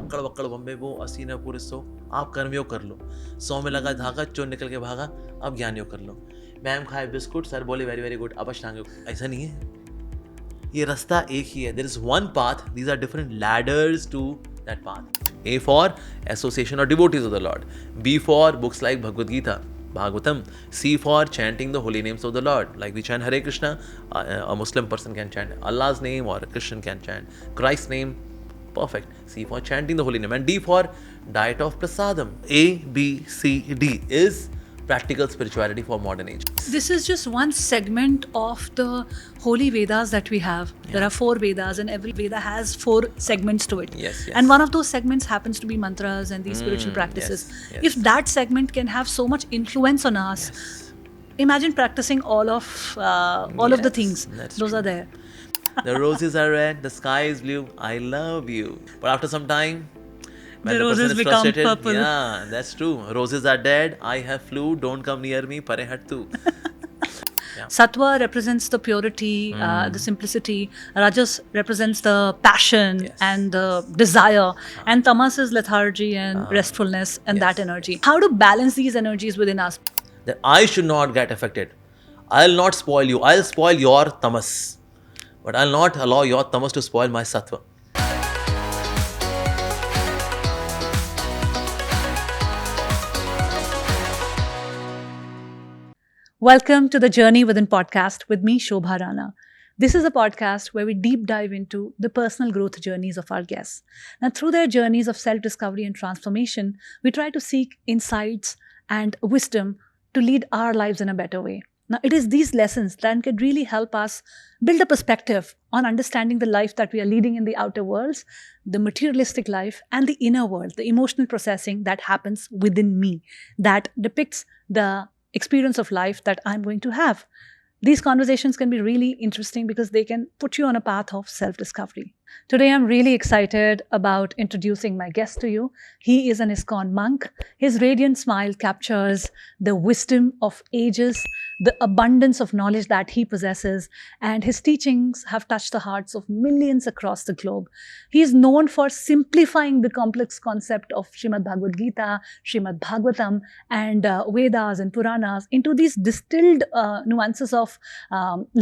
अक्कड़ वक्कड़ बम्बे वो असीना पूरे सो, आप कर्मयोग कर लो, 100 में लगा धागा, चोर निकल के भागा, अब ज्ञानयोग कर लो। मैम खाए बिस्कुट, सर बोले वेरी वेरी गुड, अब अष्टांग योग। ऐसा नहीं है, ये रास्ता एक ही है। There is one path, these are different ladders to that path. A for association or devotees of the Lord. B for books like Bhagavad Gita, Bhagavatam. C for chanting the holy names of the Lord. Like we chant Hare Krishna, a Muslim person can chant Allah's name, or a Christian can chant Christ's name. Perfect. C for chanting the holy name. And D for diet of prasadam. A, B, C, D is practical spirituality for modern age. This is just one segment of the holy Vedas that we have. Yeah. There are 4 Vedas and every Veda has 4 segments to it. Yes. And one of those segments happens to be mantras and these spiritual practices. Yes. If that segment can have so much influence on us, imagine practicing all of the things. Those are there. The roses are red, the sky is blue, I love you. But after some time, when the roses person is become frustrated, purple. Yeah, that's true. Roses are dead, I have flu, don't come near me, pare hat tu. Yeah. Sattva represents the purity, the simplicity. Rajas represents the passion and the desire. And tamas is lethargy and restfulness and that energy. How to balance these energies within us? That I should not get affected. I'll not spoil you. I'll spoil your tamas. But I'll not allow your tamas to spoil my sattva. Welcome to the Journey Within podcast with me, Shobha Rana. This is a podcast where we deep dive into the personal growth journeys of our guests. Now, through their journeys of self-discovery and transformation, we try to seek insights and wisdom to lead our lives in a better way. Now, it is these lessons that can really help us build a perspective on understanding the life that we are leading in the outer worlds, the materialistic life, and the inner world, the emotional processing that happens within me, that depicts the experience of life that I'm going to have. These conversations can be really interesting because they can put you on a path of self-discovery. Today, I'm really excited about introducing my guest to you. He is an ISKCON monk. His radiant smile captures the wisdom of ages, the abundance of knowledge that he possesses, and his teachings have touched the hearts of millions across the globe. He is known for simplifying the complex concept of Srimad Bhagawad Gita, Srimad Bhagavatam, and Vedas and Puranas into these distilled nuances of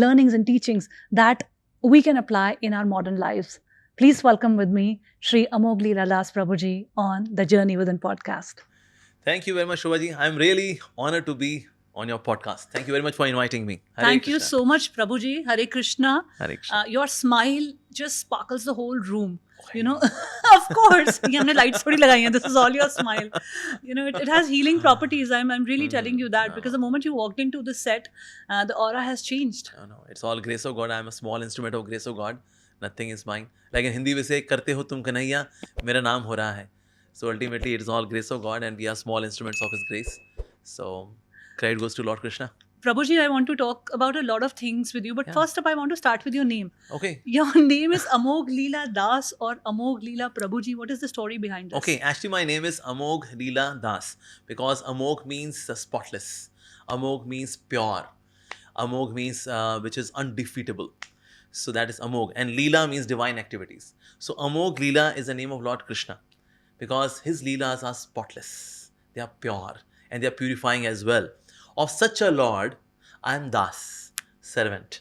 learnings and teachings that we can apply in our modern lives. Please welcome with me Shri Amogh Lila Das Prabhuji on the Journey Within podcast. Thank you very much, Shobhaji. I'm really honored to be on your podcast. Thank you very much for inviting me. Hare Thank Krishna. you so much, Prabhuji. Hare Krishna. Hare Krishna. Your smile just sparkles the whole room. You know, of course. ये हमने lights थोड़ी लगाई हैं. This is all your smile. You know, it has healing properties. I'm really telling you that because the moment you walked into the set, the aura has changed. No, it's all grace of God. I'm a small instrument of grace of God. Nothing is mine. Like in Hindi, we say, करते हो तुम कन्हैया, मेरा नाम हो रहा है. So ultimately, it is all grace of God, and we are small instruments of His grace. So credit goes to Lord Krishna. Prabhuji, I want to talk about a lot of things with you, but first up, I want to start with your name. Okay. Your name is Amogh Lila Das or Amogh Lila Prabhuji. What is the story behind this? Okay, actually my name is Amogh Lila Das because Amogh means spotless. Amogh means pure. Amogh means which is undefeatable. So that is Amogh. And Lila means divine activities. So Amogh Lila is the name of Lord Krishna because his Leelas are spotless. They are pure and they are purifying as well. Of such a Lord, I am Das, servant.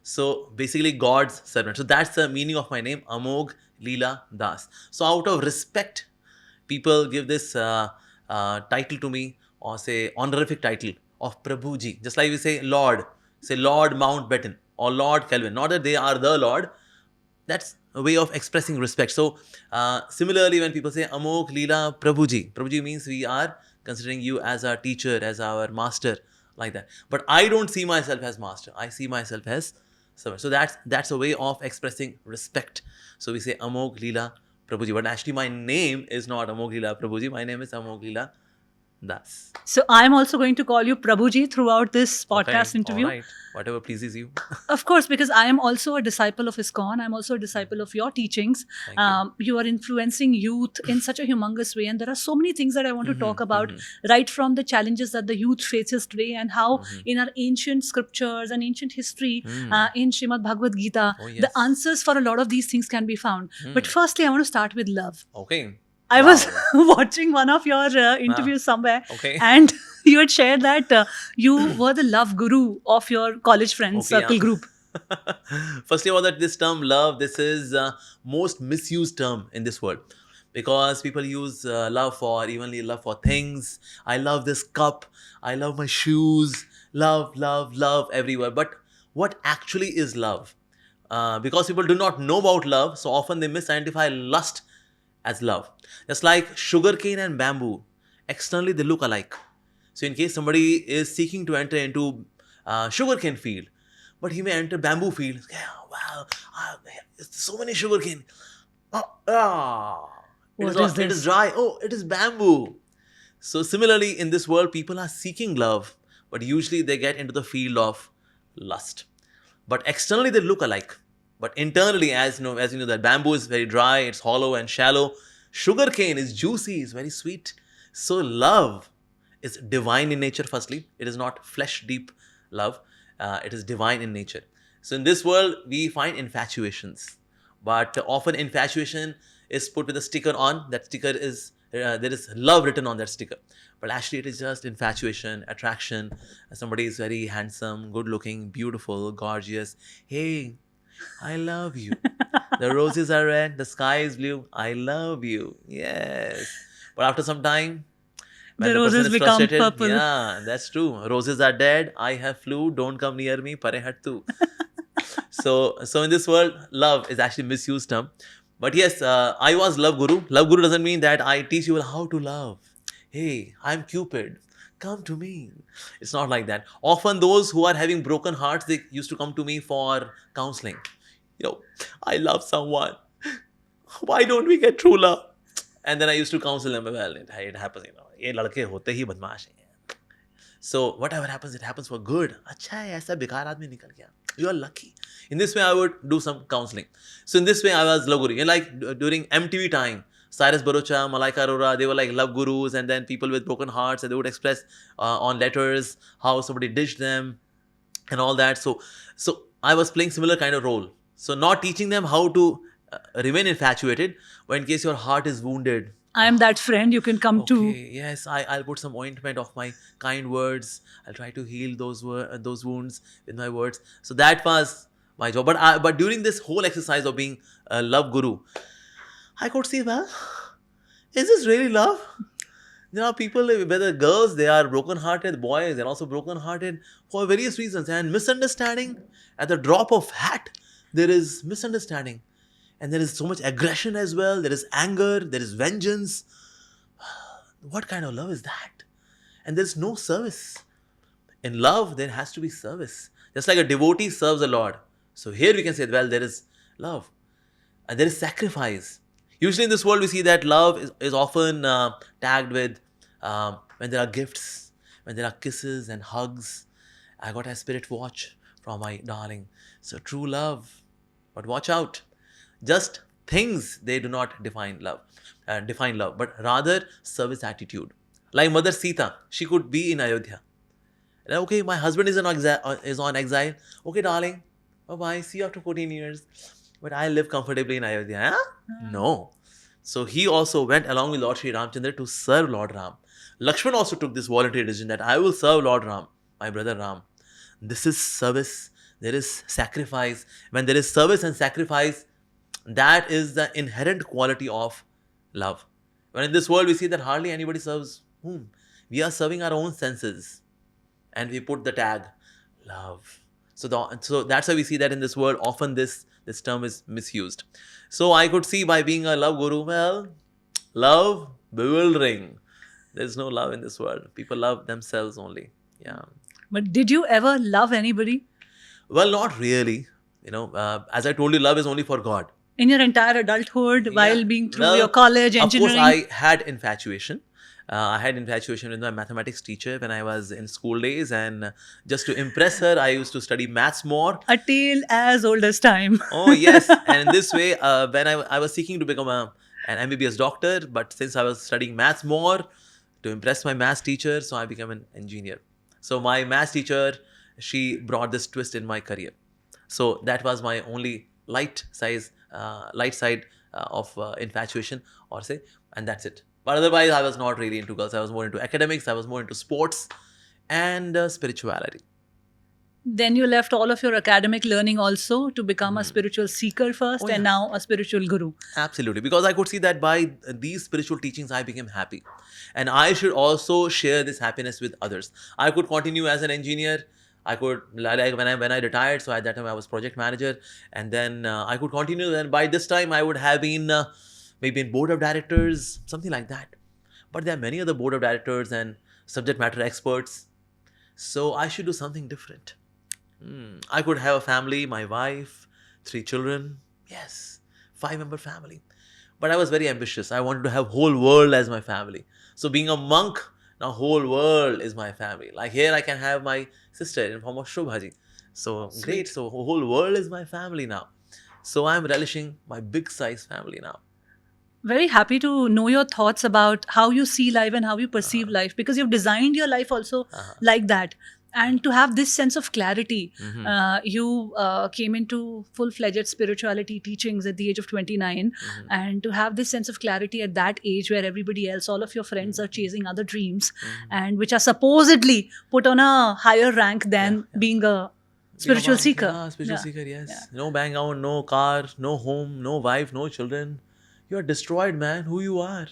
So basically God's servant. So that's the meaning of my name, Amogh Lila Das. So out of respect, people give this title to me, or say honorific title of Prabhuji. Just like we say Lord, say Lord Mountbatten or Lord Kelvin. Not that they are the Lord. That's a way of expressing respect. So similarly, when people say Amogh Lila Prabhuji, Prabhuji means we are considering you as our teacher, as our master, like that. But I don't see myself as master. I see myself as servant. So that's a way of expressing respect. So we say Amogh Lila Prabhuji. But actually my name is not Amogh Lila Prabhuji. My name is Amogh Lila Das. So I'm also going to call you Prabhuji throughout this podcast interview. All right. Whatever pleases you. Of course, because I am also a disciple of ISKCON. I'm also a disciple of your teachings. Thank you. You are influencing youth in such a humongous way. And there are so many things that I want to talk about, mhm. right from the challenges that the youth faces today and how Mhm. in our ancient scriptures and ancient history, Mm. in Srimad Bhagavad Gita, Oh, the yes. answers for a lot of these things can be found. But Mm. firstly, I want to start with love. Okay. I Wow. was watching one of your interviews somewhere, Okay. and you had shared that you were the love guru of your college friends Okay, circle yeah. group. Firstly, about that, this term love, this is most misused term in this world, because people use love for evenly love for things. I love this cup. I love my shoes. Love, love, love everywhere. But what actually is love? Because people do not know about love, so often they misidentify lust as love. Just like sugarcane and bamboo, externally they look alike. So in case somebody is seeking to enter into sugarcane field, but he may enter bamboo field. Yeah, wow, so many sugarcane. What is It this? is dry. Oh, it is bamboo. So similarly, in this world, people are seeking love, but usually they get into the field of lust. But externally they look alike. But internally, as you know, that bamboo is very dry, it's hollow and shallow. Sugarcane is juicy, it's very sweet. So love is divine in nature. Firstly, it is not flesh deep love. It is divine in nature. So in this world, we find infatuations, but often infatuation is put with a sticker on. That sticker is there is love written on that sticker, but actually it is just infatuation, attraction. Somebody is very handsome, good looking, beautiful, gorgeous. Hey, I love you. The roses are red, the sky is blue. I love you. Yes. But after some time, when The the person roses is become frustrated, purple. yeah, that's true. Roses are dead. I have flu. Don't come near me. Pare hattu. So in this world, love is actually misused term. But yes, I was love guru. Love guru doesn't mean that I teach you how to love. Hey, I'm Cupid. Come to me. It's not like that. Often those who are having broken hearts, they used to come to me for counseling. I love someone. Why don't we get true love? And then I used to counsel them. Well, it happens, ये लड़के होते ही बदमाश हैं. So whatever happens, it happens for good. अच्छा है, ऐसा बेकार आदमी निकल गया. You are lucky. In this way, I would do some counseling. So in this way, I was love guru. Like during MTV time, Cyrus Barucha, Malaika Arora, they were like love gurus, and then people with broken hearts, and they would express on letters how somebody ditched them and all that. So I was playing similar kind of role. So not teaching them how to remain infatuated, but in case your heart is wounded, I am that friend you can come to. okay, yes, I'll put some ointment of my kind words. I'll try to heal those wounds with my words. So that was my job. But during this whole exercise of being a love guru, I could see, well, is this really love? There are people, whether girls, they are broken-hearted, boys, they're also broken-hearted for various reasons. And misunderstanding, at the drop of hat, there is misunderstanding. And there is so much aggression as well. There is anger, there is vengeance. What kind of love is that? And there's no service. In love, there has to be service. Just like a devotee serves the Lord. So here we can say, well, there is love. And there is sacrifice. Usually in this world, we see that love is often tagged with when there are gifts, when there are kisses and hugs. I got a spirit watch from my darling. So true love. But watch out. Just things, they do not define love, but rather service attitude. Like Mother Sita, she could be in Ayodhya. Okay, my husband is on exile. Okay, darling, bye-bye, see you after 14 years. But I live comfortably in Ayodhya. Huh? No. So he also went along with Lord Sri Ramchandra to serve Lord Ram. Lakshman also took this voluntary decision that I will serve Lord Ram, my brother Ram. This is service. There is sacrifice. When there is service and sacrifice, that is the inherent quality of love. When in this world we see that hardly anybody serves whom? We are serving our own senses. And we put the tag, love. So that's why we see that in this world, often this term is misused. So I could see by being a love guru, well, love, bewildering. There's no love in this world. People love themselves only. Yeah. But did you ever love anybody? Well, not really. As I told you, love is only for God. In your entire adulthood, while being through Well, your college, engineering? Of course, I had infatuation. I had infatuation with my mathematics teacher when I was in school days, and just to impress her, I used to study maths more. A tale as old as time. Oh yes, and in this way, when I was seeking to become an MBBS doctor, but since I was studying maths more to impress my maths teacher, so I became an engineer. So my maths teacher, she brought this twist in my career. So that was my only light side of infatuation, or say, and that's it. But otherwise, I was not really into girls. I was more into academics. I was more into sports and spirituality. Then you left all of your academic learning also to become a spiritual seeker first, Oh, and yeah. now a spiritual guru. Absolutely, because I could see that by these spiritual teachings, I became happy, and I should also share this happiness with others. I could continue as an engineer. I could, like when I retired. So at that time I was project manager, and then I could continue. And by this time I would have been maybe in board of directors, something like that. But there are many other board of directors and subject matter experts. So I should do something different. I could have a family, my wife, 3 children. Yes, 5-member family. But I was very ambitious. I wanted to have whole world as my family. So being a monk, now whole world is my family. Like here I can have my sister in form of Shobha ji. So Sweet. great. So whole world is my family now. So I'm relishing my big size family now. Very happy to know your thoughts about how you see life and how you perceive life, because you've designed your life also like that. And to have this sense of clarity, you came into full-fledged spirituality teachings at the age of 29. And to have this sense of clarity at that age where everybody else, all of your friends are chasing other dreams and which are supposedly put on a higher rank than being a spiritual seeker. Yeah, spiritual Yeah. seeker, yes. Yeah. No bank account, no car, no home, no wife, no children. You're destroyed, man, who you are.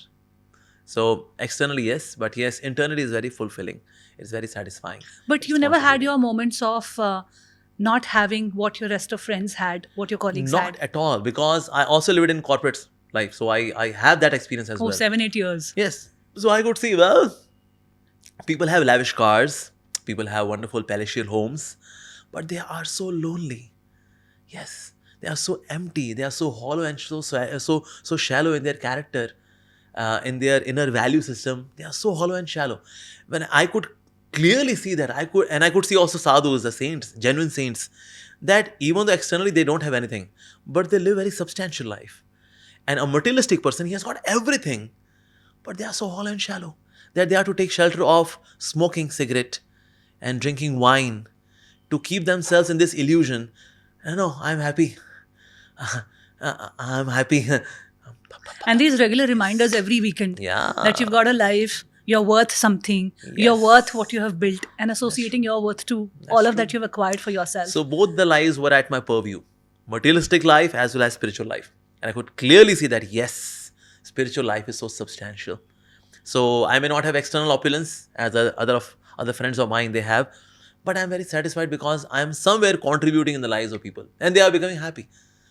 So externally, yes, but yes, internally is very fulfilling. It's very satisfying. But you It's never had contributing. your moments of not having what your rest of friends had, what your colleagues Not had. at all, because I also lived in corporate life. So I have that experience as Oh, well. 7-8 years. Yes. So I could see, well, people have lavish cars, people have wonderful palatial homes, but they are so lonely. Yes. They are so empty, they are so hollow and so shallow in their character, in their inner value system. They are so hollow and shallow. When I could clearly see that, I could see also sadhus, the saints, genuine saints, that even though externally they don't have anything, but they live very substantial life. And a materialistic person, he has got everything, but they are so hollow and shallow that they have to take shelter of smoking cigarette and drinking wine to keep themselves in this illusion. No, I'm happy. I'm happy. And these regular reminders every weekend Yeah. that you've got a life, you're worth something, you're Yes. worth what you have built, and associating your worth to all of that you've acquired for yourself. So both the lives were at my purview, materialistic life as well as spiritual life. And I could clearly see that, yes, spiritual life is so substantial. So I may not have external opulence as other friends of mine they have, but I'm very satisfied because I'm somewhere contributing in the lives of people and they are becoming happy.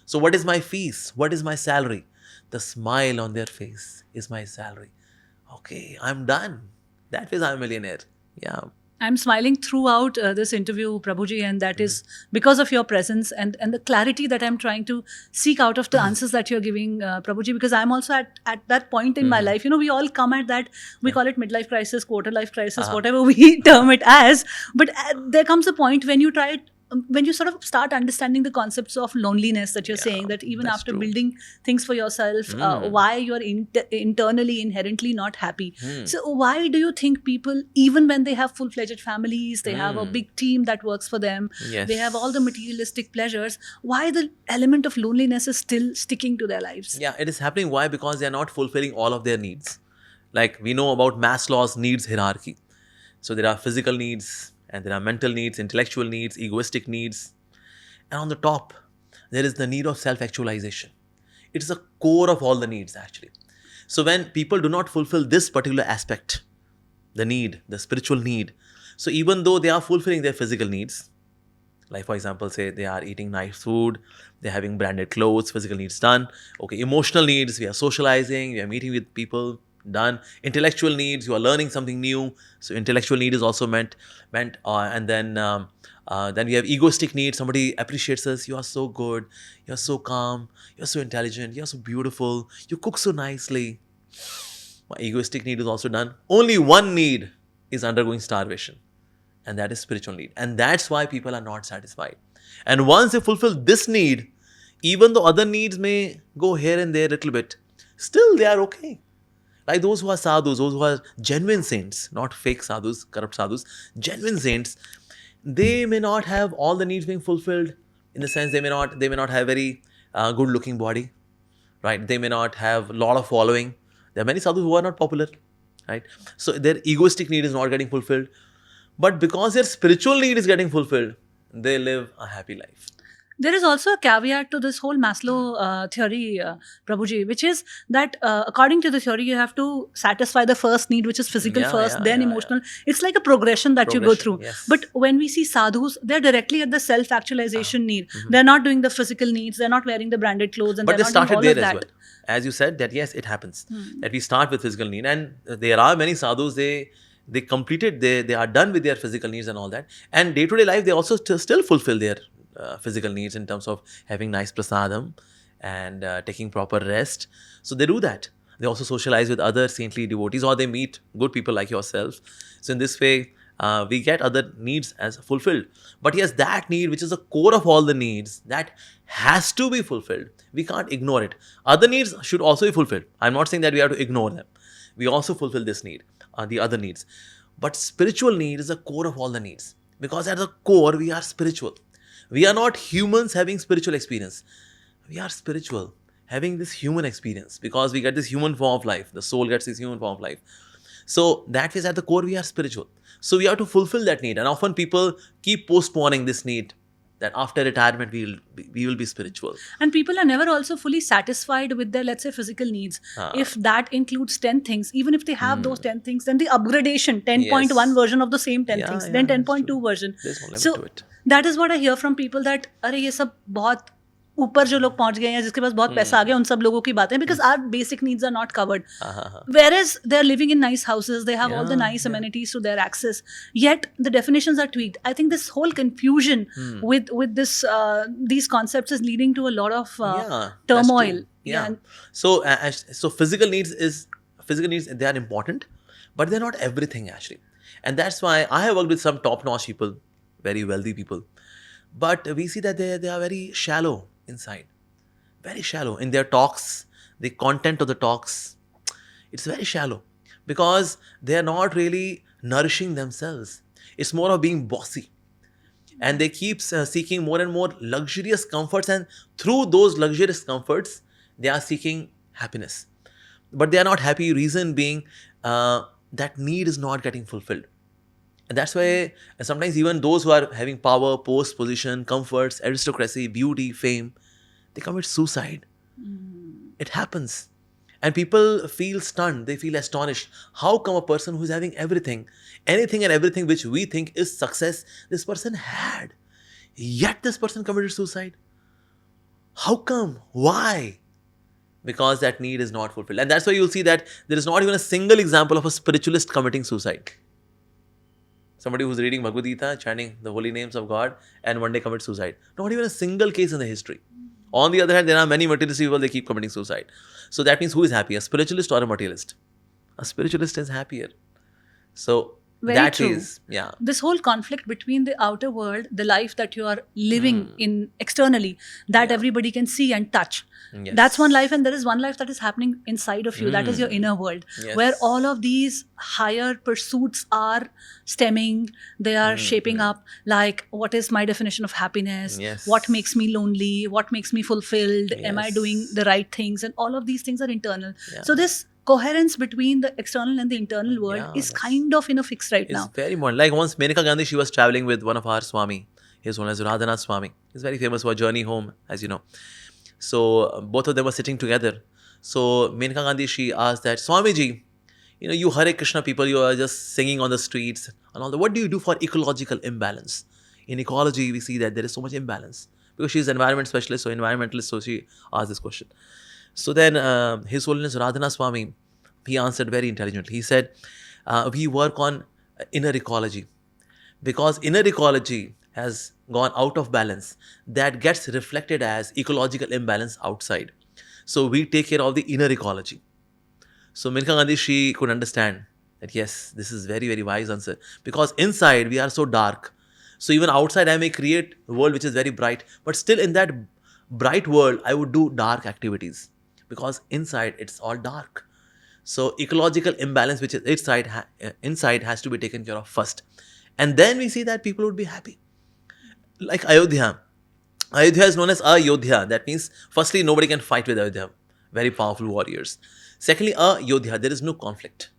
So what is my fees? What is my salary? The smile on their face is my salary. Okay, I'm done. That is I'm a millionaire. Yeah. I'm smiling throughout this interview, Prabhuji, and that is because of your presence and the clarity that I'm trying to seek out of the answers that you're giving, Prabhuji, because I'm also at that point in my life. You know, we all come at that, we call it midlife crisis, quarter life crisis, whatever we term it as. But there comes a point when you try it, when you sort of start understanding the concepts of loneliness that you're saying, that even that's after true. building things for yourself, why you're internally inherently not happy. So why do you think people, even when they have full-fledged families, they have a big team that works for them, Yes. they have all the materialistic pleasures, why the element of loneliness is still sticking to their lives? Yeah, it is happening. Why? Because they are not fulfilling all of their needs. Like we know about Maslow's needs hierarchy. So there are physical needs, and there are mental needs, intellectual needs, egoistic needs. And on the top, there is the need of self-actualization. It is the core of all the needs, actually. So when people do not fulfill this particular aspect, the need, the spiritual need, so even though they are fulfilling their physical needs, like for example, say they are eating nice food, they're having branded clothes, physical needs done. Okay, emotional needs, we are socializing, we are meeting with people, done. Intellectual needs, you are learning something new. So intellectual need is also meant. And then we have egoistic needs. Somebody appreciates us. You are so good. You are so calm. You are so intelligent. You are so beautiful. You cook so nicely. My egoistic need is also done. Only one need is undergoing starvation, and that is spiritual need. And that's why people are not satisfied. And once they fulfill this need, even though other needs may go here and there a little bit, still they are okay. Like those who are sadhus, those who are genuine saints, not fake sadhus, corrupt sadhus, genuine saints, they may not have all the needs being fulfilled. In the sense, they may not have very good looking body, right? They may not have a lot of following. There are many sadhus who are not popular, right? So their egoistic need is not getting fulfilled. But because their spiritual need is getting fulfilled, they live a happy life. There is also a caveat to this whole Maslow theory, Prabhuji, which is that according to the theory, you have to satisfy the first need, which is physical Yeah, first, yeah, then yeah, emotional. It's like a progression that you go through. Yes. But when we see sadhus, they're directly at the self-actualization need. They're not doing the physical needs. They're not wearing the branded clothes. And But they they're not doing started all there of as that. well. As you said, that yes, it happens. That we start with physical need. And there are many sadhus, they completed, they are done with their physical needs and all that. And day-to-day life, they also still fulfill their physical needs in terms of having nice prasadam and taking proper rest. So they do that. They also socialize with other saintly devotees, or they meet good people like yourself. So in this way, we get other needs as fulfilled. But yes, that need, which is the core of all the needs, that has to be fulfilled. We can't ignore it. Other needs should also be fulfilled. I'm not saying that we have to ignore them. We also fulfill this need, the other needs. But spiritual need is the core of all the needs. Because at the core, we are spiritual. We are not humans having spiritual experience. We are spiritual, having this human experience, because we get this human form of life. The soul gets this human form of life. So that is at the core, we are spiritual. So we have to fulfill that need. And often people keep postponing this need, that after retirement, we will be spiritual. And people are never also fully satisfied with their, let's say, physical needs. If that includes 10 things, even if they have those 10 things, then the upgradation, 10.1 Yes. version of the same 10 Yeah, things, yeah, then that's 10.2 true. version. There's no limit So to it. that is what I hear from people, that अरे ये सब बहुत ऊपर जो लोग पहुंच गए हैं, जिसके पास बहुत पैसा आ गया, उन सब लोगों की बातें, because our basic needs are not covered. Whereas they're living in nice houses, they have all the nice amenities to their access, yet the definitions are tweaked. I think this whole confusion with this these concepts is leading to a lot of That's turmoil. true. Yeah. So physical needs they are important, but they're not everything actually. And that's why I have worked with some top-notch people, very wealthy people, but we see that they are very shallow inside, very shallow in their talks. The content of the talks, it's very shallow, because they are not really nourishing themselves. It's more of being bossy. And they keep seeking more and more luxurious comforts, and through those luxurious comforts, they are seeking happiness. But they are not happy, reason being that need is not getting fulfilled. And that's why sometimes even those who are having power, post, position, comforts, aristocracy, beauty, fame, they commit suicide. It happens. And people feel stunned, they feel astonished. How come a person who's having everything, anything and everything which we think is success, this person had, yet this person committed suicide? How come? Why? Because that need is not fulfilled. And that's why you'll see that there is not even a single example of a spiritualist committing suicide. Somebody who's reading Bhagavad Gita, chanting the holy names of God, and one day commits suicide. Not even a single case in the history. On the other hand, there are many materialist people, they keep committing suicide. So that means who is happier, a spiritualist or a materialist? A spiritualist is happier. So Very that true. is, yeah. This whole conflict between the outer world, the life that you are living in externally, that everybody can see and touch. Yes. That's one life, and there is one life that is happening inside of you. That is your inner world, Yes. where all of these higher pursuits are stemming. They are shaping up. Like, what is my definition of happiness? Yes. What makes me lonely? What makes me fulfilled? Am I Yes. doing the right things? And all of these things are internal. Yeah. So this coherence between the external and the internal world is kind of in a fix right It's now. very important. Like once Menaka Gandhi, she was traveling with one of our Swami. His one is Radhanath Swami. He's very famous for Journey Home, as you know. So both of them were sitting together. So Menaka Gandhi, she asked that, Swamiji, you Hare Krishna people, you are just singing on the streets and all that. What do you do for ecological imbalance? In ecology, we see that there is so much imbalance. Because she's an environment specialist, so environmentalist, so she asked this question. So then His Holiness Radhana Swami, he answered very intelligently. He said, we work on inner ecology. Because inner ecology has gone out of balance, that gets reflected as ecological imbalance outside. So we take care of the inner ecology. So Milka Gandhi, she could understand that yes, this is very, very wise answer. Because inside we are so dark. So even outside I may create a world which is very bright, but still in that bright world I would do dark activities. Because inside it's all dark. So ecological imbalance which is inside has to be taken care of first. And then we see that people would be happy. Like Ayodhya. Ayodhya is known as Ayodhya. That means, firstly, nobody can fight with Ayodhya. Very powerful warriors. Secondly, Ayodhya, there is no conflict.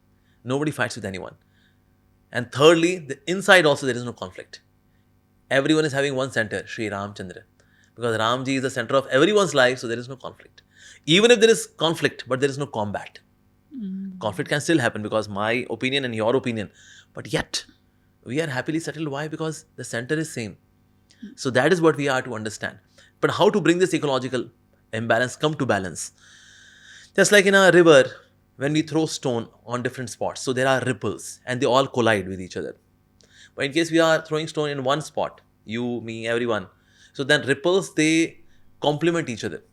Nobody fights with anyone. And thirdly, the inside also there is no conflict. Everyone is having one center, Sri Ramchandra. Because Ramji is the center of everyone's life, so there is no conflict. Even if there is conflict, but there is no combat. Conflict can still happen because my opinion and your opinion. But yet, we are happily settled. Why? Because the center is same. So that is what we are to understand. But how to bring this ecological imbalance come to balance? Just like in a river, when we throw stone on different spots, so there are ripples and they all collide with each other. But in case we are throwing stone in one spot, you, me, everyone, so then ripples, they complement each other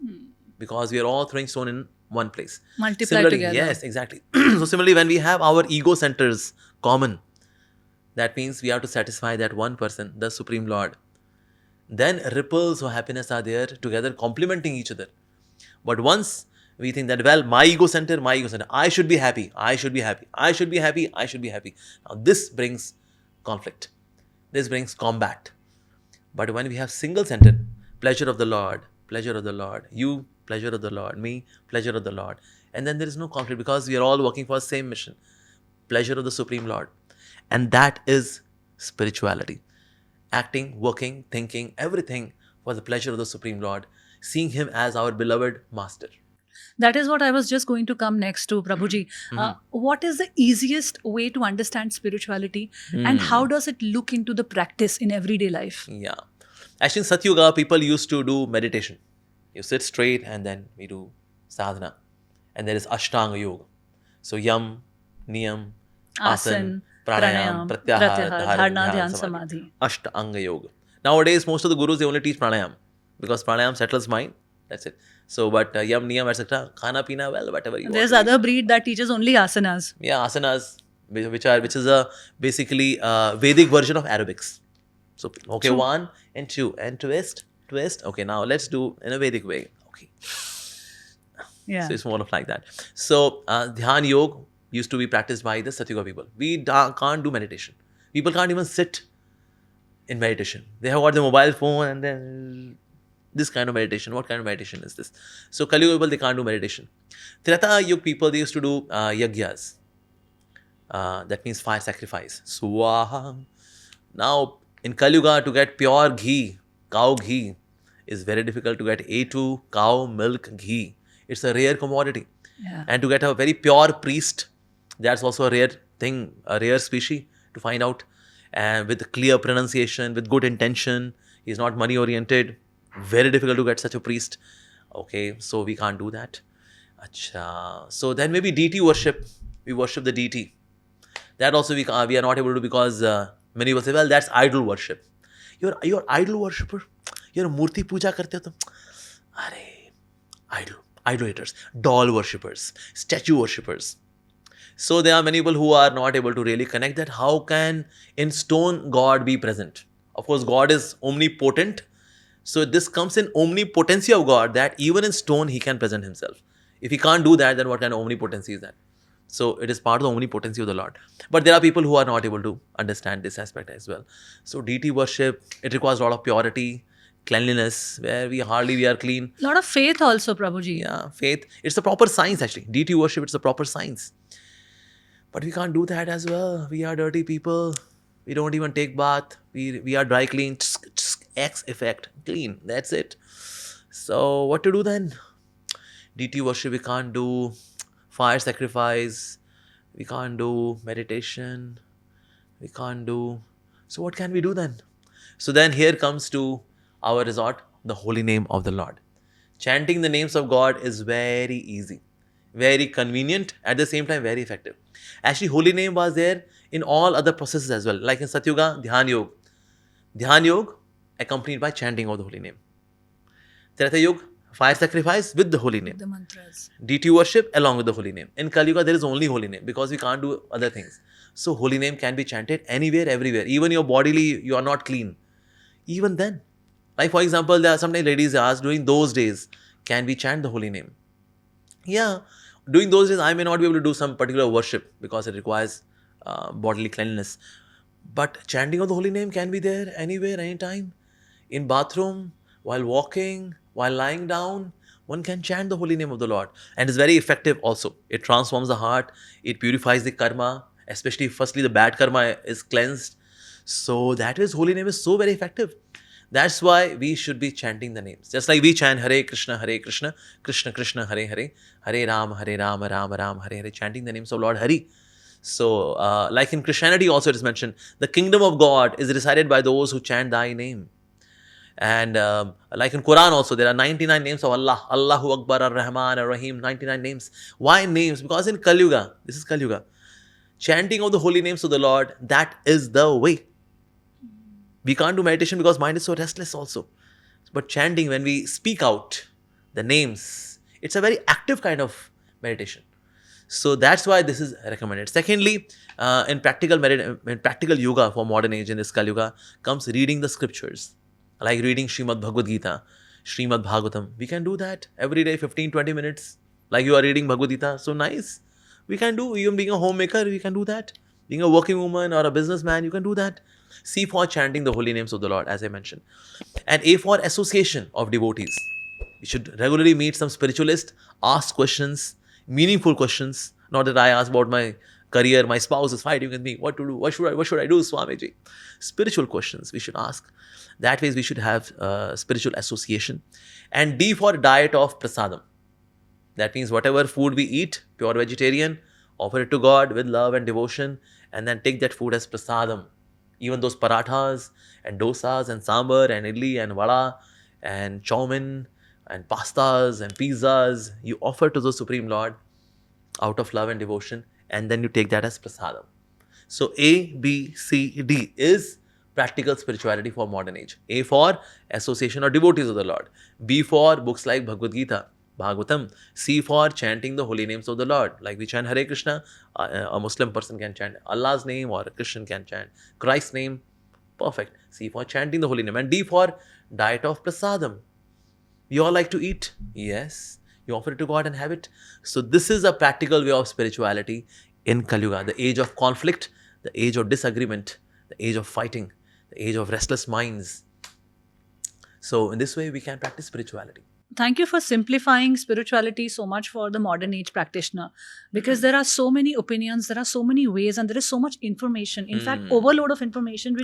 because we are all throwing stone in one place. Multiply Similarly, together. yes, exactly. So similarly, when we have our ego centers common, that means we have to satisfy that one person, the Supreme Lord. Then ripples of happiness are there together complementing each other. But once we think that, well, my ego center, I should be happy, I should be happy, I should be happy, I should be happy. Now this brings conflict. This brings combat. But when we have single centered, pleasure of the Lord, you, pleasure of the Lord, me, pleasure of the Lord. And then there is no conflict because we are all working for the same mission, pleasure of the Supreme Lord. And that is spirituality. Acting, working, thinking, everything for the pleasure of the Supreme Lord, seeing Him as our beloved Master. That is what I was just going to come next to, Prabhuji. What is the easiest way to understand spirituality and how does it look into the practice in everyday life? Yeah. Actually, in Satyuga, people used to do meditation. You sit straight and then we do sadhana. And there is Ashtanga Yoga. So Yam, Niyam, Asan, Pranayam, Pratyahar, Dharana, Dhyan, Samadhi. Ashtanga Yoga. Nowadays, most of the gurus, they only teach pranayam because pranayam settles mind. That's it. So, but Yam, Niyam, etc., khana, pina, well, whatever you want. There's other breed that teaches only asanas. Yeah, asanas, which is a basically Vedic version of aerobics. So, okay, True. 1 and 2 and twist. Okay, now let's do in a Vedic way. Okay. Yeah. So it's more of like that. So Dhyan Yoga used to be practiced by the Satyuga people. We can't do meditation. People can't even sit in meditation. They have got the mobile phone and then this kind of meditation. What kind of meditation is this? So Kali Yuga people, they can't do meditation. Treta Yuga people, they used to do yagyas. That means fire sacrifice. Swaha. Now in Kali Yuga, to get pure ghee, cow ghee, is very difficult to get A2 cow milk ghee. It's a rare commodity. Yeah. And to get a very pure priest, that's also a rare thing, a rare species to find out. And with clear pronunciation, with good intention, he's not money oriented. Very difficult to get such a priest. Okay, so we can't do that. Achha. So then maybe deity worship. We worship the deity. That also we are not able to because many will say, well, that's idol worship. You're idol worshipper. You're murti puja karte ho tum. Are idolaters, doll worshippers, statue worshippers. So there are many people who are not able to really connect that. How can in stone God be present? Of course, God is omnipotent. So this comes in omnipotency of God that even in stone He can present Himself. If He can't do that, then what kind of omnipotency is that? So it is part of the omnipotency of the Lord. But there are people who are not able to understand this aspect as well. So deity worship, it requires a lot of purity, cleanliness, where we are clean. A lot of faith also, Prabhuji. Yeah, faith. It's a proper science actually. Deity worship, it's a proper science. But we can't do that as well. We are dirty people. We don't even take bath. We are dry clean. X effect. Clean. That's it. So what to do then? Deity worship we can't do. Fire sacrifice. We can't do meditation. We can't do. So what can we do then? So then here comes to our resort, the holy name of the Lord. Chanting the names of God is very easy, very convenient, at the same time very effective. Actually, holy name was there in all other processes as well. Like in Satyuga, Dhyan Yoga. Dhyan Yoga accompanied by chanting of the holy name. Treta Yuga, Fire sacrifice with the holy name. The mantras. Deity worship along with the holy name. In Kali Yuga, there is only holy name because we can't do other things. So holy name can be chanted anywhere, everywhere. Even your bodily, you are not clean. Even then. Like for example, there are sometimes ladies ask, during those days, can we chant the holy name? Yeah. During those days, I may not be able to do some particular worship because it requires bodily cleanliness. But chanting of the holy name can be there anywhere, anytime. In bathroom, while walking, while lying down, one can chant the holy name of the Lord. And it's very effective also. It transforms the heart. It purifies the karma. Especially, firstly, the bad karma is cleansed. So that is, holy name is so very effective. That's why we should be chanting the names. Just like we chant Hare Krishna, Krishna Krishna, Hare Hare, Hare Rama, Rama Rama, Hare Hare, chanting the names of Lord Hari. So, like in Christianity also it is mentioned, the kingdom of God is resided by those who chant thy name. And like in Quran also, there are 99 names of Allah. Allahu Akbar, Ar-Rahman, Ar-Rahim, 99 names. Why names? Because in Kali Yuga, this is Kali Yuga, chanting of the holy names of the Lord, that is the way. We can't do meditation because mind is so restless also. But chanting, when we speak out the names, it's a very active kind of meditation. So that's why this is recommended. Secondly, in practical yoga for modern age in this Kali Yuga comes reading the scriptures. Like reading Srimad Bhagavad Gita, Srimad Bhagavatam. We can do that every day, 15-20 minutes. Like you are reading Bhagavad Gita, so nice. We can do, even being a homemaker, we can do that. Being a working woman or a businessman, you can do that. C for chanting the holy names of the Lord, as I mentioned. And A for association of devotees. We should regularly meet some spiritualists, ask questions, meaningful questions. Not that I ask about my career, my spouse is fighting with me, what to do, what should I do, Swamiji? Spiritual questions we should ask. That way we should have spiritual association. And D for diet of prasadam. That means whatever food we eat, pure vegetarian, offer it to God with love and devotion, and then take that food as prasadam. Even those parathas and dosas and sambar and idli and vada and chowmin and pastas and pizzas, you offer to the Supreme Lord out of love and devotion, and then you take that as prasadam. So A, B, C, D is practical spirituality for modern age. A for association or devotees of the Lord. B for books like Bhagavad Gita, Bhagavatam. C for chanting the holy names of the Lord. Like we chant Hare Krishna, a Muslim person can chant Allah's name, or a Christian can chant Christ's name. Perfect. C for chanting the holy name. And D for diet of prasadam. You all like to eat? Yes. You offer it to God and have it. So this is a practical way of spirituality in Kali Yuga, the age of conflict, the age of disagreement, the age of fighting, the age of restless minds. So in this way, we can practice spirituality. Thank you for simplifying spirituality so much for the modern age practitioner, because there are so many opinions, there are so many ways, and there is so much information. In fact, overload of information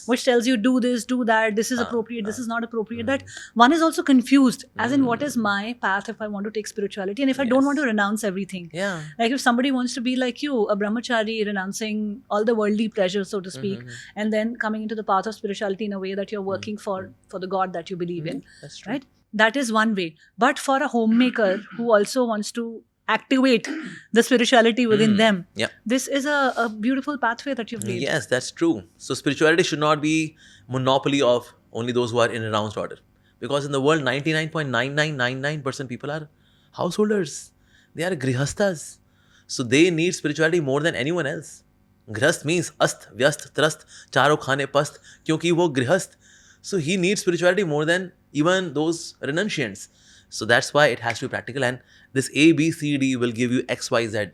which tells you do this, do that, this is appropriate, this is not appropriate, that one is also confused as in what is my path if I want to take spirituality and if I don't want to renounce everything. Like if somebody wants to be like you, a brahmachari, renouncing all the worldly pleasures, so to speak, and then coming into the path of spirituality in a way that you're working for the God that you believe in. That's true. Right? That is one way. But for a homemaker who also wants to activate the spirituality within them, this is a beautiful pathway that you've laid. Yes, that's true. So spirituality should not be monopoly of only those who are in renounced order. Because in the world, 99.9999% people are householders. They are grihastas. So they need spirituality more than anyone else. Grihast means ast, vyast, trast, charo khane past. Kyunki wo grihast. So he needs spirituality more than even those renunciants. So that's why it has to be practical. And this A, B, C, D will give you X, Y, Z,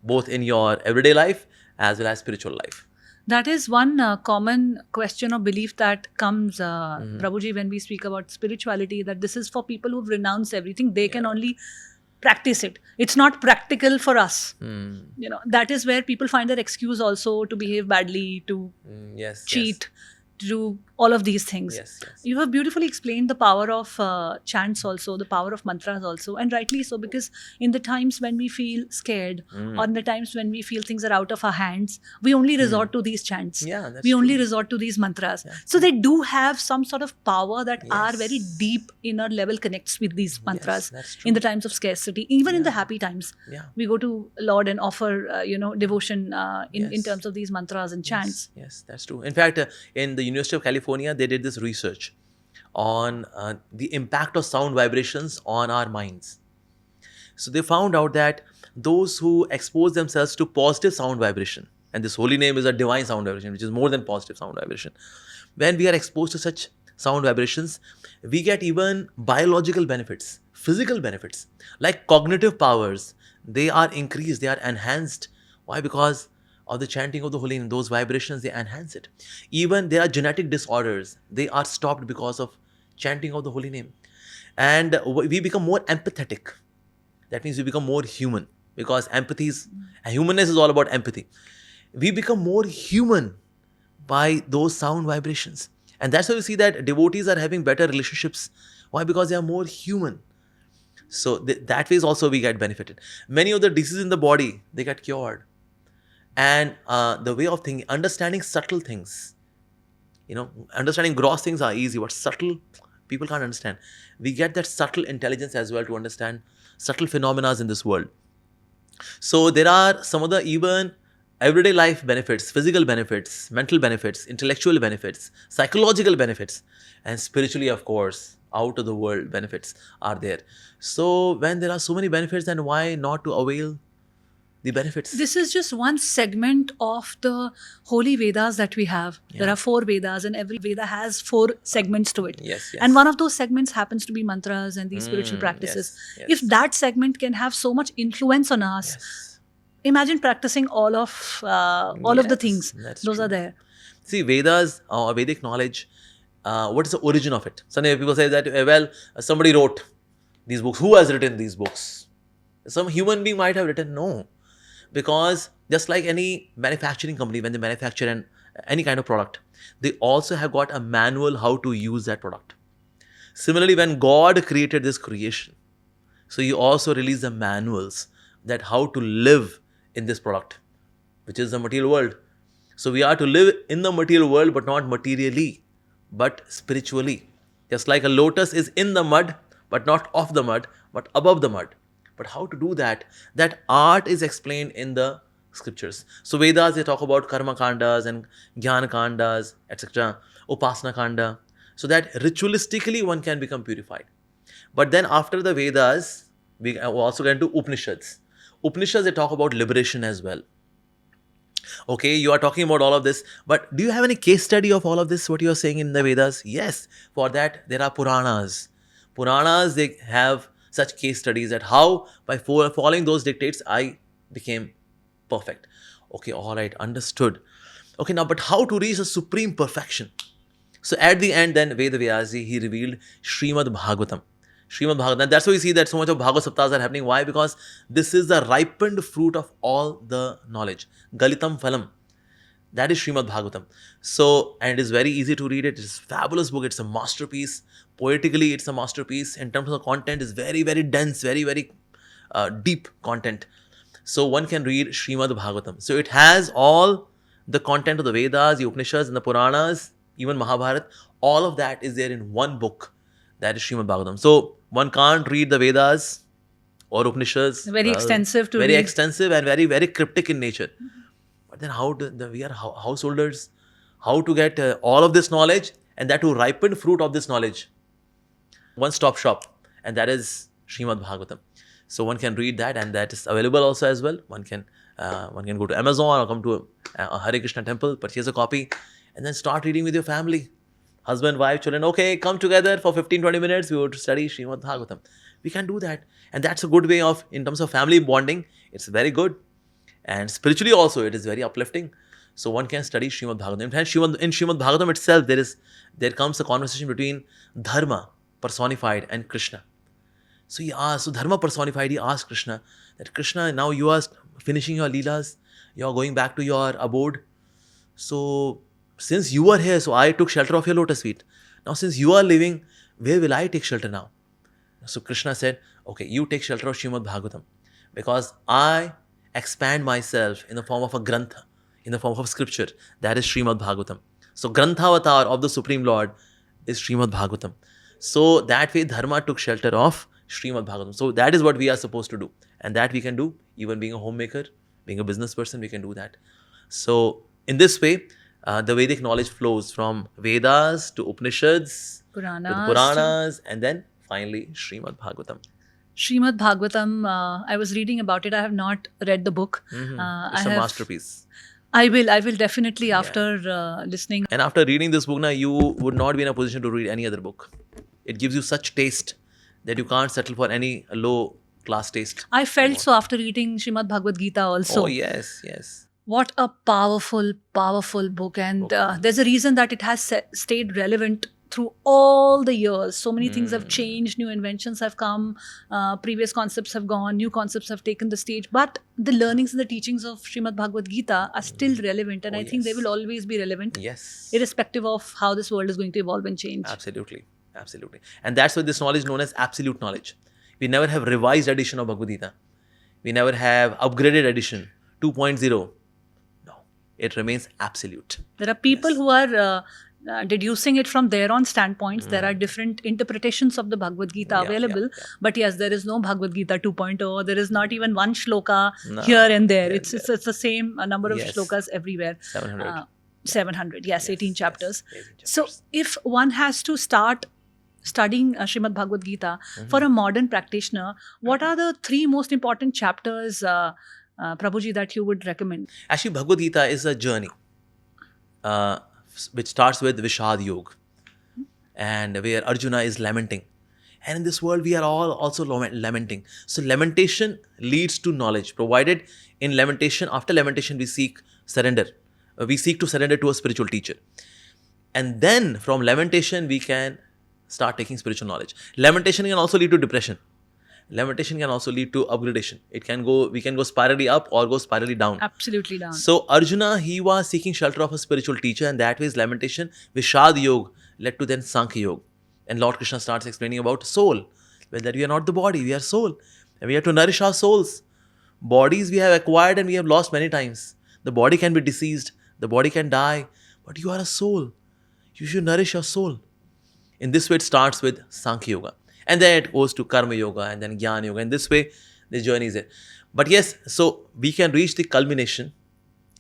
both in your everyday life as well as spiritual life. That is one common question or belief that comes, Prabhuji, when we speak about spirituality, that this is for people who've renounced everything. They can only practice it. It's not practical for us. You know, that is where people find their excuse also to behave badly, to cheat, to do all of these things. You have beautifully explained the power of chants also, the power of mantras also, and rightly so, because in the times when we feel scared or in the times when we feel things are out of our hands, we only resort to these chants. We only resort to these mantras. So they do have some sort of power that our very deep inner level connects with these mantras in the times of scarcity, even in the happy times. We go to Lord and offer, devotion in terms of these mantras and chants. Yes, that's true. In fact, in the University of California, they did this research. on the impact of sound vibrations on our minds. So they found out that those who expose themselves to positive sound vibration, and this holy name is a divine sound vibration, which is more than positive sound vibration. When we are exposed to such sound vibrations, we get even biological benefits, physical benefits, like cognitive powers. They are increased, they are enhanced. Why? Because of the chanting of the holy name, those vibrations, they enhance it. Even there are genetic disorders, they are stopped because of chanting of the holy name. And we become more empathetic. That means we become more human, because empathy is, humanness is all about empathy. We become more human by those sound vibrations. And that's why you see that devotees are having better relationships. Why? Because they are more human. So that ways also we get benefited. Many of the diseases in the body, they get cured. And the way of thinking, understanding subtle things. Understanding gross things are easy, but subtle, people can't understand. We get that subtle intelligence as well to understand subtle phenomena in this world. So there are some of the even everyday life benefits, physical benefits, mental benefits, intellectual benefits, psychological benefits, and spiritually, of course, out of the world benefits are there. So when there are so many benefits, then why not to avail the benefits? This is just one segment of the holy Vedas that we have. Yeah. There are 4 Vedas, and every Veda has 4 segments to it. Yes. And one of those segments happens to be mantras and these spiritual practices. Yes. If that segment can have so much influence on us, Yes. imagine practicing all of the things. That's Those true. are there. See, Vedas or Vedic knowledge, what is the origin of it? Some people say that, somebody wrote these books. Who has written these books? Some human being might have written. No. Because just like any manufacturing company, when they manufacture any kind of product, they also have got a manual how to use that product. Similarly, when God created this creation, so He also released the manuals that how to live in this product, which is the material world. So we are to live in the material world, but not materially, but spiritually. Just like a lotus is in the mud, but not of the mud, but above the mud. But how to do that? That art is explained in the scriptures. So Vedas, they talk about karma kandas and jnana kandas, etc., upasana kanda, so that ritualistically one can become purified. But then after the Vedas, we also get into Upanishads. Upanishads, they talk about liberation as well. Okay, you are talking about all of this, but do you have any case study of all of this, what you are saying in the Vedas? Yes, for that there are Puranas. Puranas, they have such case studies that how by following those dictates, I became perfect. Okay, all right, understood. Okay, now, but how to reach a supreme perfection? So at the end, then Veda Vyasi, he revealed Srimad Bhagavatam. Srimad Bhagavatam. And that's why we see that so much of Bhagavad Saptas are happening. Why? Because this is the ripened fruit of all the knowledge. Galitam Phalam. That is Srimad Bhagavatam. So, and it is very easy to read it. It's a fabulous book. It's a masterpiece. Poetically, it's a masterpiece. In terms of content, it's very, very dense, very, very deep content. So one can read Srimad Bhagavatam. So it has all the content of the Vedas, the Upanishads, and the Puranas, even Mahabharata. All of that is there in one book. That is Srimad Bhagavatam. So one can't read the Vedas or Upanishads. Very extensive to very read. Extensive and very, very cryptic in nature. But then how do we are householders, how to get all of this knowledge and that to ripen fruit of this knowledge? One-stop shop, and that is Srimad Bhagavatam. So one can read that, and that is available also as well. One can go to Amazon or come to a Hare Krishna temple, purchase a copy, and then start reading with your family. Husband, wife, children, okay, come together for 15-20 minutes, we would study Srimad Bhagavatam. We can do that. And that's a good way of, in terms of family bonding, it's very good. And spiritually also, it is very uplifting. So one can study Srimad Bhagavatam. In fact, in Srimad Bhagavatam itself, there comes a conversation between Dharma personified and Krishna. So so Dharma personified, he asked Krishna that Krishna, now you are finishing your Leelas, you are going back to your abode. So since you are here, so I took shelter of your lotus feet. Now since you are living, where will I take shelter now? So Krishna said, okay, you take shelter of Srimad Bhagavatam, because I expand myself in the form of a grantha, in the form of scripture. That is Srimad Bhagavatam. So Grantha-avatar of the Supreme Lord is Srimad Bhagavatam. So that way Dharma took shelter of Srimad Bhagavatam. So that is what we are supposed to do. And that we can do, even being a homemaker, being a business person, we can do that. So in this way, the Vedic knowledge flows from Vedas to Upanishads, Puranas. to the Puranas, and then finally Srimad Bhagavatam. Srimad Bhagavatam, I was reading about it. I have not read the book. It's a masterpiece. I will definitely after listening. And after reading this book, now you would not be in a position to read any other book. It gives you such taste that you can't settle for any low class taste. I felt so after reading Srimad Bhagawad Gita also. Oh yes, yes. What a powerful, powerful book. And there's a reason that it has stayed relevant through all the years. So many things have changed, new inventions have come, previous concepts have gone, new concepts have taken the stage. But the learnings and the teachings of Srimad Bhagawad Gita are still relevant. And I think they will always be relevant. Yes. Irrespective of how this world is going to evolve and change. Absolutely. Absolutely. And that's why this knowledge is known as absolute knowledge. We never have revised edition of Bhagavad Gita. We never have upgraded edition 2.0. No. It remains absolute. There are people who are deducing it from their own standpoints. There are different interpretations of the Bhagavad Gita available. But yes, there is no Bhagavad Gita 2.0. There is not even one shloka here and there. It's the same number of shlokas everywhere. 700. 700, yes, 18 chapters. So if one has to start studying Srimad Bhagavad Gita for a modern practitioner, what are the 3 most important chapters, Prabhuji, that you would recommend? Actually, Bhagavad Gita is a journey which starts with Vishad Yoga, and where Arjuna is lamenting. And in this world, we are all also lamenting. So lamentation leads to knowledge, provided in lamentation, after lamentation, we seek surrender. We seek to surrender to a spiritual teacher. And then from lamentation, we can start taking spiritual knowledge. Lamentation can also lead to depression. Lamentation can also lead to upgradation. We can go spirally up or go spirally down. Absolutely down. So Arjuna, he was seeking shelter of a spiritual teacher, and that way his lamentation, Vishad Yoga, led to then Sankhya Yoga. And Lord Krishna starts explaining about soul. Well, that we are not the body, we are soul. And we have to nourish our souls. Bodies we have acquired and we have lost many times. The body can be diseased, the body can die, but you are a soul. You should nourish your soul. In this way, it starts with Sankhya Yoga. And then it goes to Karma Yoga and then Jnana Yoga. In this way, the journey is there. But yes, so we can reach the culmination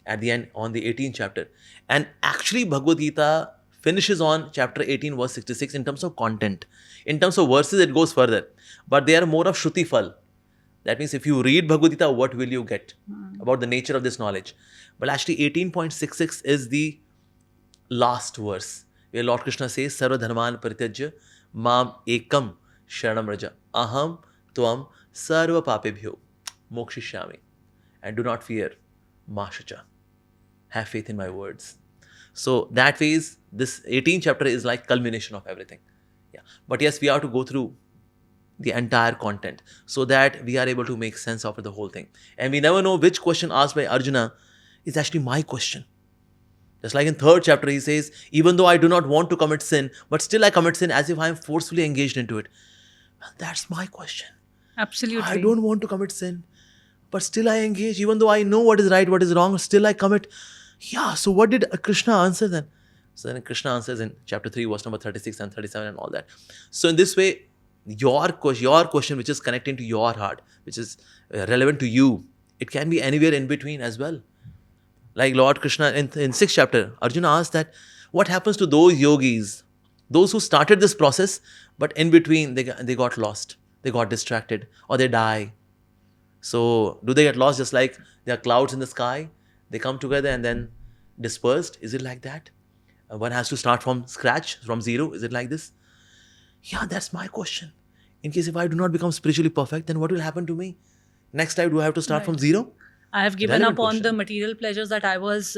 at the end on the 18th chapter. And actually, Bhagavad Gita finishes on chapter 18, verse 66 in terms of content. In terms of verses, it goes further. But they are more of Shruti Phal. That means if you read Bhagavad Gita, what will you get about the nature of this knowledge? But actually, 18.66 is the last verse, where Lord Krishna says, Sarva dharman parityajya mam ekam sharanam raja aham tvam sarva papebhyo mokshishyami. And do not fear, mashacha. Have faith in my words. So that phase, this 18th chapter is like culmination of everything. Yeah. But yes, we have to go through the entire content so that we are able to make sense of the whole thing. And we never know which question asked by Arjuna is actually my question. Just like in 3rd chapter, he says, even though I do not want to commit sin, but still I commit sin as if I am forcefully engaged into it. Well, that's my question. Absolutely. I don't want to commit sin, but still I engage. Even though I know what is right, what is wrong, still I commit. Yeah, so what did Krishna answer then? So then Krishna answers in chapter 3, verse number 36 and 37 and all that. So in this way, your question, which is connecting to your heart, which is relevant to you, it can be anywhere in between as well. Like Lord Krishna in 6th chapter, Arjuna asked that, what happens to those yogis, those who started this process, but in between they got lost, they got distracted, or they die. So do they get lost just like there are clouds in the sky? They come together and then dispersed. Is it like that? One has to start from scratch, from zero. Is it like this? Yeah, that's my question. In case if I do not become spiritually perfect, then what will happen to me? Next time, do I have to start from zero? I have given up on the material pleasures that I was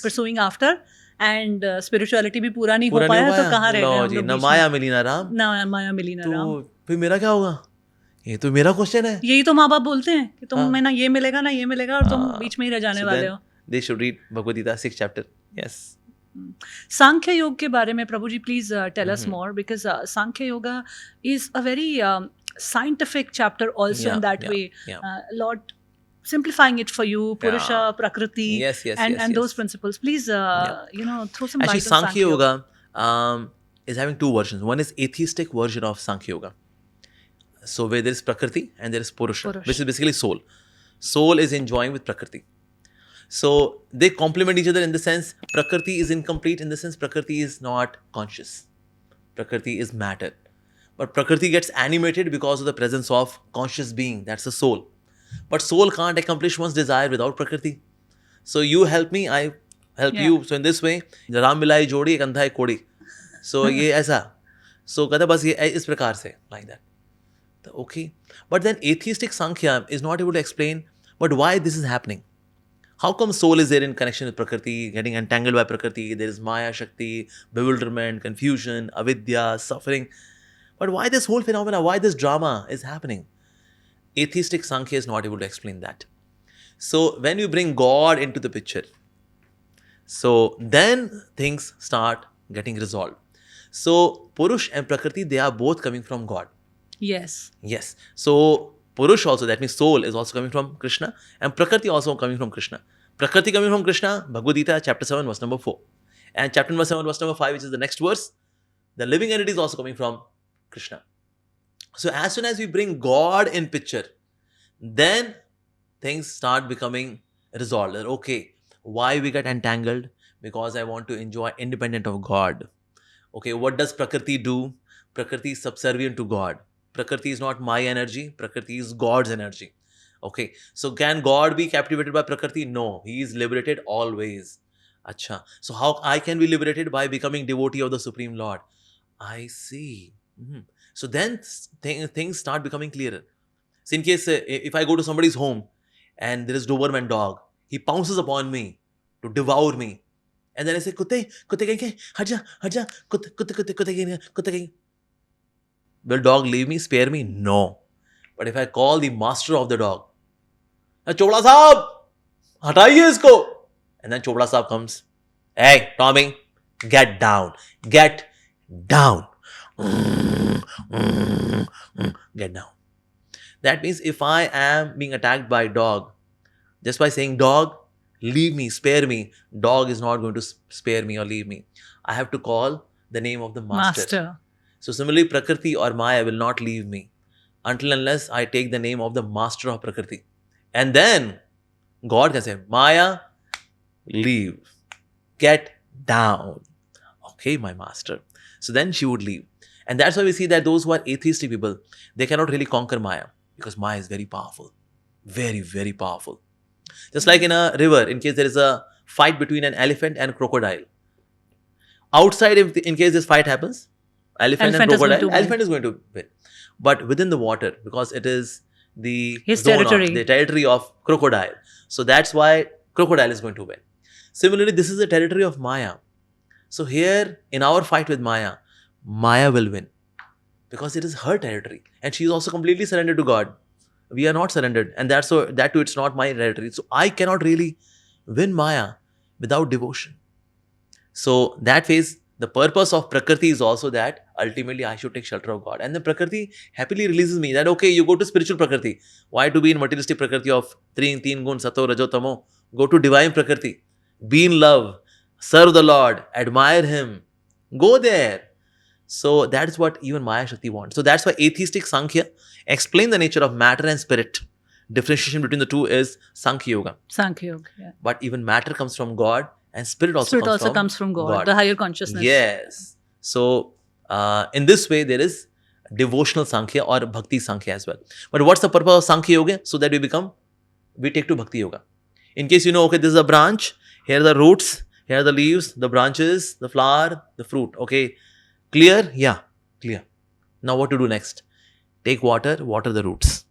pursuing after, and spirituality भी पूरा नहीं हो पाया, तो कहाँ रह गए हम लोग? ना माया मिली ना राम. ना माया मिली ना राम. तो फिर मेरा क्या होगा? ये तो मेरा क्वेश्चन है. यही तो माँ बाप बोलते हैं कि तुम्हें ना ये मिलेगा ना ये मिलेगा और तुम बीच में ही रह जाने वाले हो. They should read Bhagavad Gita 6th chapter. Yes. Sankhya Yoga के बारे में प्रभु जी please tell us more, because Sankhya Yoga is a very scientific chapter also in that way. Lord simplifying it for you, Purusha, Prakriti, and those principles. Please, throw some light on Sankhya Yoga is having 2 versions. One is atheistic version of Sankhya Yoga. So where there is Prakriti and there is Purusha, which is basically soul. Soul is enjoying with Prakriti. So they complement each other in the sense Prakriti is incomplete, in the sense Prakriti is not conscious. Prakriti is matter. But Prakriti gets animated because of the presence of conscious being. That's the soul. But soul can't accomplish one's desire without Prakriti. So you help me, I help Yeah. you. So in this way, Ram मिलाई जोड़ी एक अंधा एक कोड़ी. So ये ऐसा. So कहता बस ये इस प्रकार से, like that. Okay. But then atheistic Sankhya is not able to explain, but why this is happening. How come soul is there in connection with Prakriti, getting entangled by Prakriti? There is Maya, Shakti, bewilderment, confusion, avidya, suffering. But why this whole phenomena, why this drama is happening? Atheistic Sankhya is not able to explain that. So when you bring God into the picture, so then things start getting resolved. So Purush and Prakriti, they are both coming from God. Yes. Yes. So Purush also, that means soul, is also coming from Krishna, and Prakriti also coming from Krishna. Prakriti coming from Krishna, Bhagavad Gita, chapter 7, verse number 4. And chapter number 7, verse number 5, which is the next verse, the living entity is also coming from Krishna. So as soon as we bring God in picture, then things start becoming resolved. Okay, why we get entangled? Because I want to enjoy independent of God. Okay, what does Prakriti do? Prakriti is subservient to God. Prakriti is not my energy. Prakriti is God's energy. Okay, so can God be captivated by Prakriti? No, he is liberated always. Acha. So how I can be liberated? By becoming devotee of the Supreme Lord. I see. So then things start becoming clearer. So in case if I go to somebody's home and there is Doberman dog, he pounces upon me to devour me. And then I say, kutte kahin haja, kutte kahin. Will dog leave me, spare me? No. But if I call the master of the dog, Chopra Sahab, hataiye isko. And then Chopra Sahab comes, hey, Tommy, get down. Get down. Get down. That means if I am being attacked by a dog, just by saying, dog, leave me, spare me, dog is not going to spare me or leave me. I have to call the name of the master. So similarly, Prakriti or Maya will not leave me until unless I take the name of the master of Prakriti. And then God can say, Maya, leave. Get down. Okay, my master. So then she would leave. And that's why we see that those who are atheistic people, they cannot really conquer Maya because Maya is very powerful. Very, very powerful. Just like in a river, in case there is a fight between an elephant and crocodile. Outside, in case this fight happens, elephant and crocodile, elephant is going to win. But within the water, because it is the territory of crocodile. So that's why crocodile is going to win. Similarly, this is the territory of Maya. So here, in our fight with Maya, Maya will win. Because it is her territory. And she is also completely surrendered to God. We are not surrendered. And that too, it's not my territory. So I cannot really win Maya without devotion. So that phase, the purpose of Prakriti is also that ultimately I should take shelter of God. And the Prakriti happily releases me that, okay, you go to spiritual Prakriti. Why to be in materialistic Prakriti of teen gun, sato, rajo, tamo? Go to divine Prakriti. Be in love. Serve the Lord. Admire Him. Go there. So that's what even Maya Shakti wants. So that's why atheistic Sankhya explain the nature of matter and spirit. Differentiation between the two is Sankhya Yoga. Sankhya Yoga, yeah. But even matter comes from God and spirit also comes from God. The higher consciousness. Yes. So in this way, there is devotional Sankhya or Bhakti Sankhya as well. But what's the purpose of Sankhya Yoga? So that we take to Bhakti Yoga. In case you know, okay, this is a branch. Here are the roots. Here are the leaves, the branches, the flower, the fruit. Okay. Clear? Yeah, clear. Now what to do next? Take water the roots.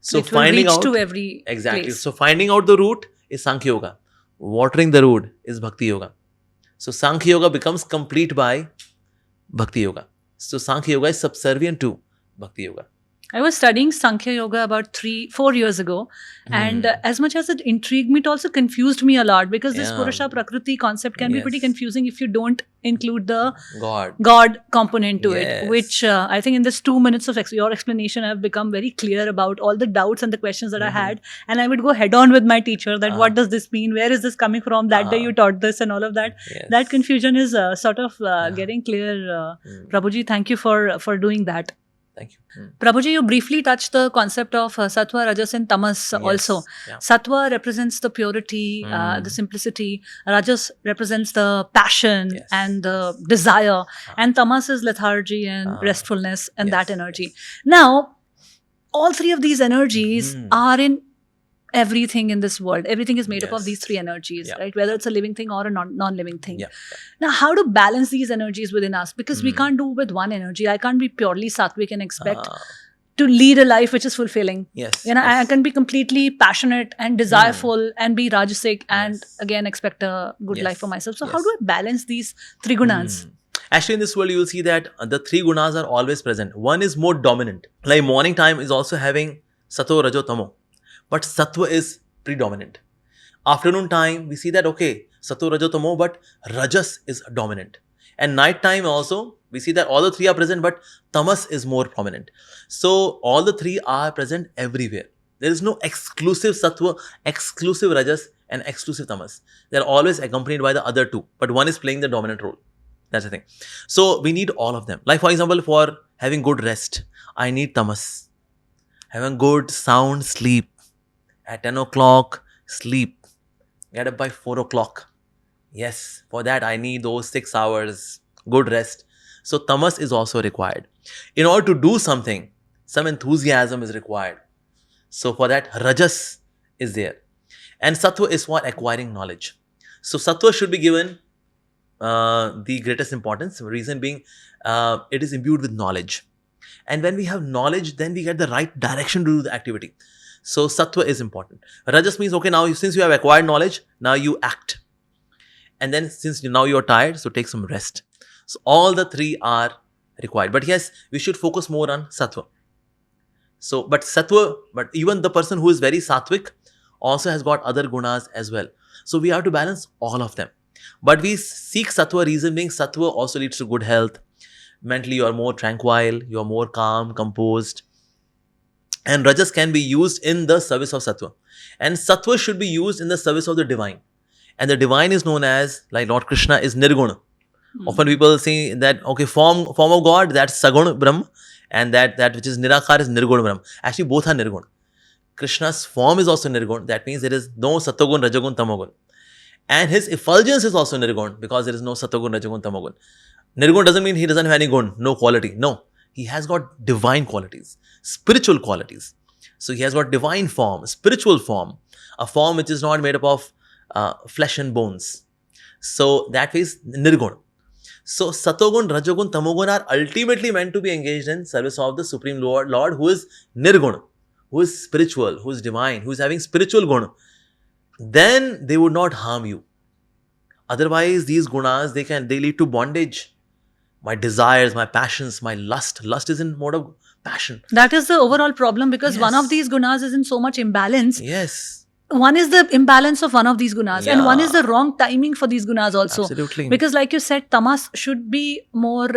So it will reach to every place. So finding out the root is Sankhya Yoga. Watering the root is Bhakti Yoga. So Sankhya Yoga becomes complete by Bhakti Yoga. So Sankhya Yoga is subservient to Bhakti Yoga. I was studying Sankhya Yoga about 3-4 years ago, and as much as it intrigued me, it also confused me a lot because this Purusha Prakriti concept can be pretty confusing if you don't include the God component to it, which I think in this 2 minutes of your explanation, I have become very clear about all the doubts and the questions that I had, and I would go head on with my teacher that what does this mean, where is this coming from, that day you taught this and all of that. That confusion is sort of getting clear. Prabhuji, thank you for doing that. Thank you. Prabhuji, you briefly touched the concept of Sattva, Rajas and Tamas also. Yeah. Sattva represents the purity, the simplicity. Rajas represents the passion Yes. and the desire. And Tamas is lethargy and restfulness and that Yes, energy. Now, all three of these energies are in everything in this world. Everything is made up of these three energies, Yeah. right? Whether it's a living thing or a non-living thing. Yeah. Now, how to balance these energies within us? Because we can't do with one energy. I can't be purely sattvic and expect to lead a life which is fulfilling. Yes. You know, I yes. can be completely passionate and desireful and be rajasic and again expect a good life for myself. So how do I balance these three gunas? Actually, in this world, you will see that the three gunas are always present. One is more dominant. Like morning time is also having sattva, rajo, tamo. But sattva is predominant. Afternoon time, we see that, okay, sattva, rajo, tamo, but rajas is dominant. And night time also, we see that all the three are present, but tamas is more prominent. So all the three are present everywhere. There is no exclusive sattva, exclusive rajas, and exclusive tamas. They are always accompanied by the other two, but one is playing the dominant role. That's the thing. So we need all of them. Like for example, for having good rest, I need tamas. Having good sound sleep. At 10 o'clock, sleep. Get up by 4 o'clock. Yes, for that I need those 6 hours, good rest. So tamas is also required. In order to do something, some enthusiasm is required. So for that, rajas is there. And sattva is for acquiring knowledge. So sattva should be given the greatest importance. Reason being, it is imbued with knowledge. And when we have knowledge, then we get the right direction to do the activity. So sattva is important. Rajas means, okay, now since you have acquired knowledge, now you act. And then since now you're tired, so take some rest. So all the three are required. But yes, we should focus more on sattva. So, but even the person who is very sattvic also has got other gunas as well. So we have to balance all of them. But we seek sattva, reason being sattva also leads to good health. Mentally, you are more tranquil, you are more calm, composed. And rajas can be used in the service of sattva. And sattva should be used in the service of the divine. And the divine is known as, like Lord Krishna is nirguna. Often people say that, okay, form of God, that's saguna Brahma. And that which is nirakar is nirguna Brahma. Actually, both are nirguna. Krishna's form is also nirguna. That means there is no sattvagun, rajagun, tamagun. And his effulgence is also nirguna because there is no sattvagun, rajagun, tamagun. Nirguna doesn't mean he doesn't have any gun, no quality. No. He has got divine qualities, spiritual qualities. So he has got divine form, spiritual form, a form which is not made up of flesh and bones. So that is nirguna. So satogun, rajogun, tamogun are ultimately meant to be engaged in service of the Supreme Lord who is nirguna, who is spiritual, who is divine, who is having spiritual guna. Then they would not harm you. Otherwise, these gunas, they lead to bondage. My desires, my passions, my lust. Lust is in mode of passion. That is the overall problem because one of Yes. these gunas is in so much imbalance. Yes. One is the imbalance of one of these gunas and one is the Yeah. wrong timing for these gunas also. Absolutely. Because like you said, tamas should be more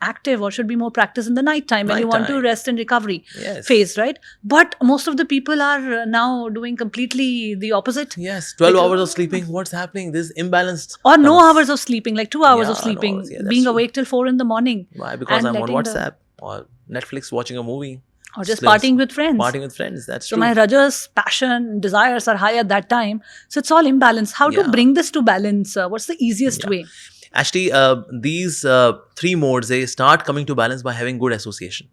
active or should be more practiced in the night time when you want to Nighttime. rest and recovery Yes. phase, right? But most of the people are now doing completely the opposite. Yes. 12 Because- hours of sleeping. What's happening? This imbalanced. Or no tamas. hours of sleeping, like 2 hours of Yeah, no sleeping, hours. Yeah, that's being true. awake till 4 in the morning. Why? Because and I'm on letting the- WhatsApp or Netflix watching a movie. Or just Slims. partying with friends. Partying with friends. That's So true. my rajas, passion, desires are high at that time. So it's all imbalance. How to Yeah. bring this to balance? What's the easiest Yeah. way? Actually, these three modes, they start coming to balance by having good association.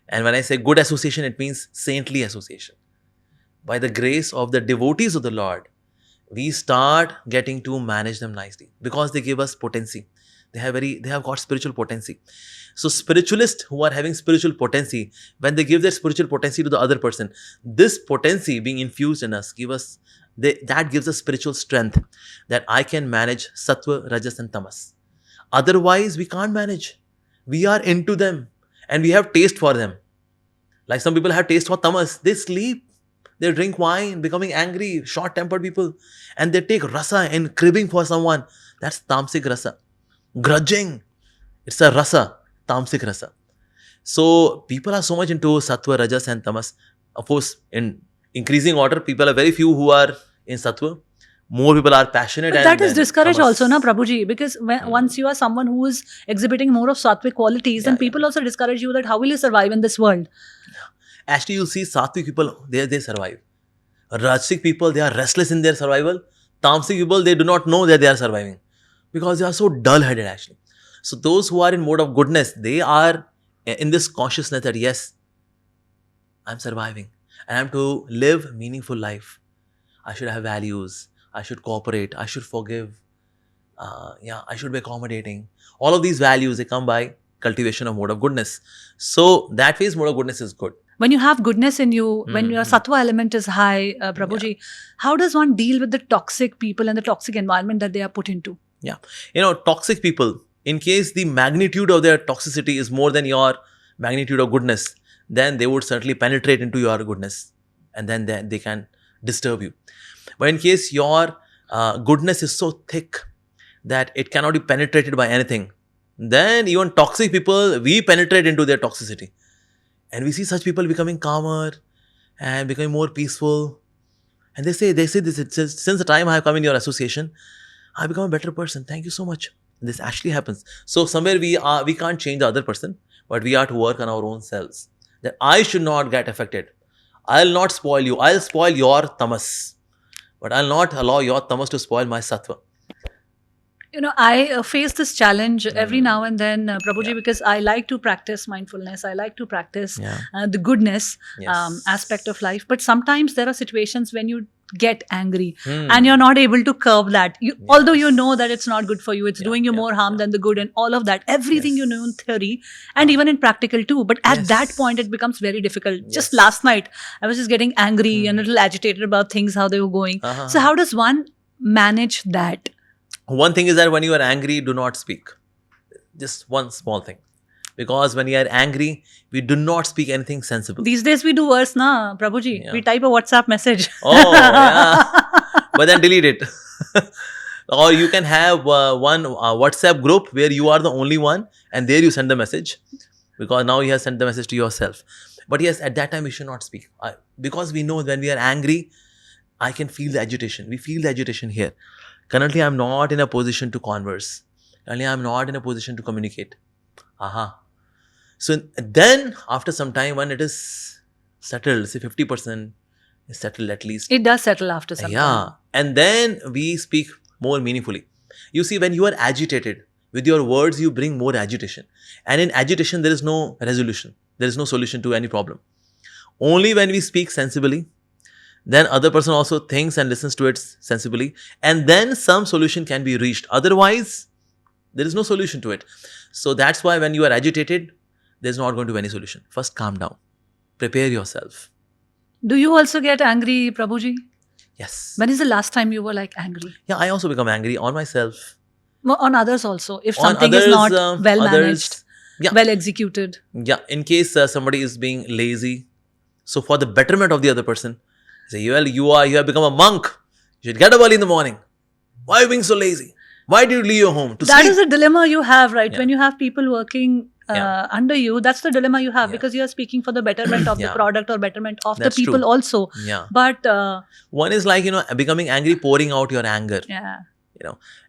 And when I say good association, it means saintly association. By the grace of the devotees of the Lord, we start getting to manage them nicely because they give us potency. They have got spiritual potency. So spiritualists who are having spiritual potency, when they give their spiritual potency to the other person, this potency being infused in us, that gives us spiritual strength that I can manage sattva, rajas and tamas. Otherwise, we can't manage. We are into them and we have taste for them. Like some people have taste for tamas. They sleep. They drink wine, becoming angry, short-tempered people. And they take rasa in cribbing for someone. That's tamasic rasa. Grudging. It's a rasa. Tamasic rasa. So people are so much into sattva, rajas and tamas. Of course, in increasing order, people are very few who are in sattva. more people are passionate. But and that is then discouraged tamas. also, na Prabhuji, because once you are someone who is exhibiting more of sattvic qualities, then people also discourage you that how will you survive in this world? Actually, you see Sattvic people, they survive. Rajasic people, they are restless in their survival. Tamasic people, they do not know that they are surviving because they are so dull-headed actually. So those who are in mode of goodness, they are in this consciousness that yes, I'm surviving and I'm to live meaningful life. I should have values. I should cooperate. I should forgive. I should be accommodating. All of these values, they come by cultivation of mode of goodness. So that phase mode of goodness is good. When you have goodness in you, when your sattva element is high, Prabhuji, how does one deal with the toxic people and the toxic environment that they are put into? Yeah. Toxic people, in case the magnitude of their toxicity is more than your magnitude of goodness, then they would certainly penetrate into your goodness and then they can disturb you. But in case your goodness is so thick that it cannot be penetrated by anything, then even toxic people, we penetrate into their toxicity. And we see such people becoming calmer and becoming more peaceful. And they say this, since the time I have come in your association, I become a better person. Thank you so much. This actually happens. So somewhere we can't change the other person, but we are to work on our own selves. That I should not get affected. I'll not spoil you. I'll spoil your tamas. But I'll not allow your tamas to spoil my sattva. I face this challenge every now and then, Prabhuji, because I like to practice mindfulness. I like to practice the goodness aspect of life. But sometimes there are situations when you get angry and you're not able to curb that. Although you know that it's not good for you, it's doing you more harm than the good and all of that. Everything you know in theory and even in practical too. But at that point, it becomes very difficult. Just last night, I was just getting angry and a little agitated about things, how they were going. So how does one manage that? One thing is that when you are angry, do not speak. Just one small thing. Because when you are angry, we do not speak anything sensible. These days we do worse, na, Prabhuji. Yeah. We type a WhatsApp message. Oh, yeah. But then delete it. Or you can have one WhatsApp group where you are the only one and there you send the message. Because now you have sent the message to yourself. But yes, at that time we should not speak. Because we know when we are angry, I can feel the agitation. We feel the agitation here. Currently, I'm not in a position to converse. Currently, I'm not in a position to communicate. So then, after some time, when it is settled, say 50% is settled at least. It does settle after some time. Yeah. And then we speak more meaningfully. You see, when you are agitated, with your words, you bring more agitation. And in agitation, there is no resolution. There is no solution to any problem. Only when we speak sensibly, then other person also thinks and listens to it sensibly, and then some solution can be reached. Otherwise, there is no solution to it. So that's why when you are agitated, there's not going to be any solution. First, calm down. Prepare yourself. Do you also get angry, Prabhuji? Yes. When is the last time you were angry? Yeah, I also become angry on myself. On others also. If something is not well managed, well executed. Yeah, in case somebody is being lazy. So for the betterment of the other person, say, well, you have become a monk. You should get up early in the morning. Why are you being so lazy? Why do you leave your home to sleep? That is a dilemma you have, right? Yeah. When you have people working under you, that's the dilemma you have because you are speaking for the betterment of the product or betterment of the people also. Yeah. But one is becoming angry, pouring out your anger. Yeah.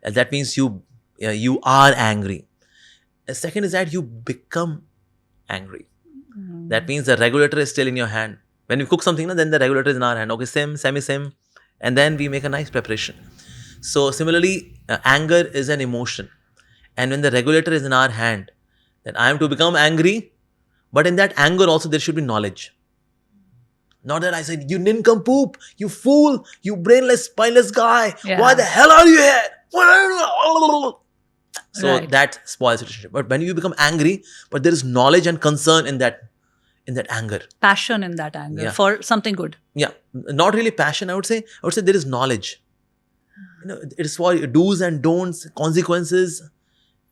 And that means you are angry. The second is that you become angry. That means the regulator is still in your hand. When we cook something, then the regulator is in our hand. Okay, same. And then we make a nice preparation. So similarly, anger is an emotion. And when the regulator is in our hand, then I am to become angry. But in that anger also, there should be knowledge. Not that I said, you nincompoop, you fool, you brainless, spineless guy. Yeah. Why the hell are you here? So that spoils relationship. But when you become angry, but there is knowledge and concern in that anger. Passion in that anger for something good. Yeah. Not really passion, I would say there is knowledge. It is for do's and don'ts, consequences.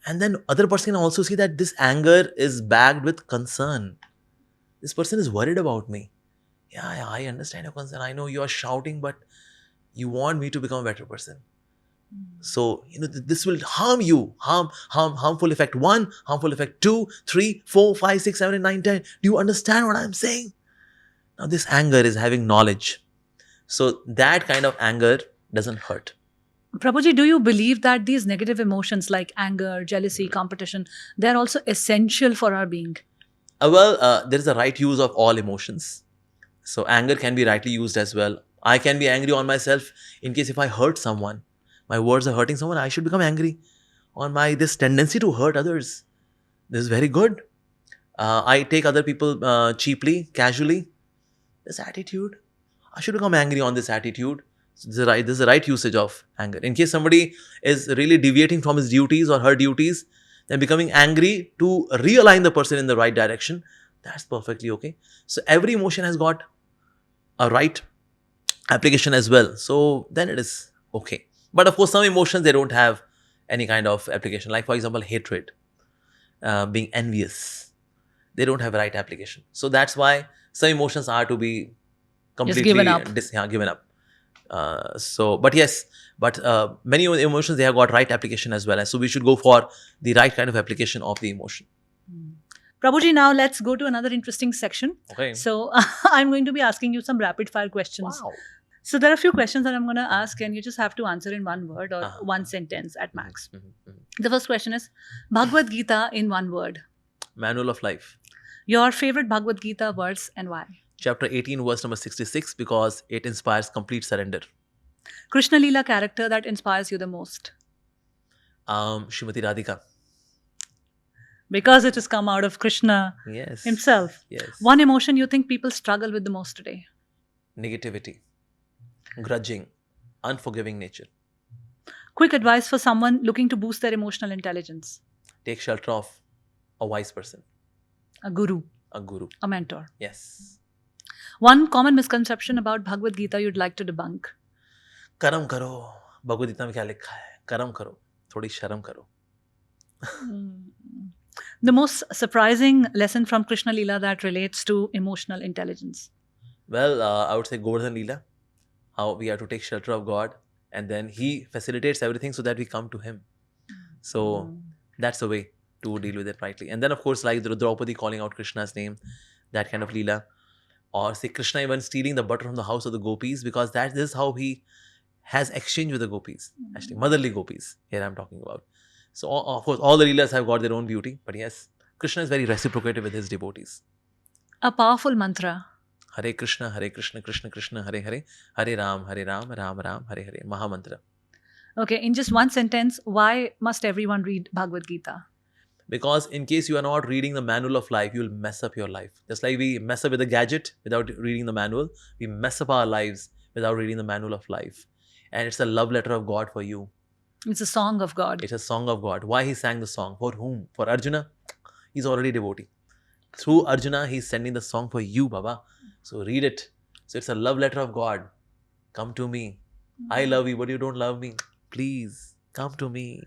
And then other person can also see that this anger is backed with concern. This person is worried about me. Yeah, I understand your concern. I know you are shouting, but you want me to become a better person. So, this will harm you. Harmful effect 1, harmful effect 2, 3, 4, 5, 6, 7, 8, 9, 10. Do you understand what I'm saying? Now, this anger is having knowledge. So, that kind of anger, doesn't hurt. Prabhuji, do you believe that these negative emotions like anger, jealousy, competition, they're also essential for our being? There is a right use of all emotions. So anger can be rightly used as well. I can be angry on myself in case if I hurt someone, my words are hurting someone, I should become angry on my this tendency to hurt others. This is very good. I take other people cheaply, casually. This attitude, I should become angry on this attitude. So this is the right usage of anger. In case somebody is really deviating from his duties or her duties, then becoming angry to realign the person in the right direction, that's perfectly okay. So every emotion has got a right application as well. So then it is okay. But of course, some emotions, they don't have any kind of application. Like for example, hatred, being envious. They don't have a right application. So that's why some emotions are to be completely given up. Given up. But many emotions, they have got right application as well. And so we should go for the right kind of application of the emotion. Prabhuji, now let's go to another interesting section. Okay. So I'm going to be asking you some rapid fire questions. Wow. So there are a few questions that I'm going to ask, and you just have to answer in one word or Uh-huh. one sentence at max. Mhm. The first question is Bhagavad Gita in one word. Manual of life. Your favorite Bhagavad Gita words and why? Chapter 18, verse number 66, because it inspires complete surrender. Krishna Lila character that inspires you the most. Srimati Radhika. Because it has come out of Krishna Yes. himself. Yes. One emotion you think people struggle with the most today. Negativity. Grudging. Unforgiving nature. Quick advice for someone looking to boost their emotional intelligence. Take shelter of a wise person. A guru, A guru. a mentor. Yes. One common misconception about Bhagavad Gita you'd like to debunk. कर्म करो. भगवद गीता में क्या लिखा है? कर्म करो. थोड़ी शर्म करो. The most surprising lesson from Krishna Lila that relates to emotional intelligence. Well, I would say Govardhan Lila. How we have to take shelter of God, and then He facilitates everything so that we come to Him. So that's the way to deal with it rightly. And then, of course, like Draupadi calling out Krishna's name, that kind of Leela. Or say Krishna even stealing the butter from the house of the gopis, because this is how he has exchange with the gopis. Actually, motherly gopis, here I'm talking about. So, of course, all the Leelas have got their own beauty. But yes, Krishna is very reciprocated with his devotees. A powerful mantra. Hare Krishna, Krishna Krishna, Hare Hare, Hare Ram, Ram Ram, Hare Hare. Mahamantra. Okay, in just one sentence, why must everyone read Bhagavad Gita? Because in case you are not reading the manual of life, you will mess up your life. Just like we mess up with a gadget without reading the manual, we mess up our lives without reading the manual of life. And it's a love letter of God for you. It's a song of God. It's a song of God. Why he sang the song? For whom? For Arjuna? He's already devotee. Through Arjuna, he's sending the song for you, Baba. So read it. So it's a love letter of God. Come to me. I love you, but you don't love me. Please, come to me.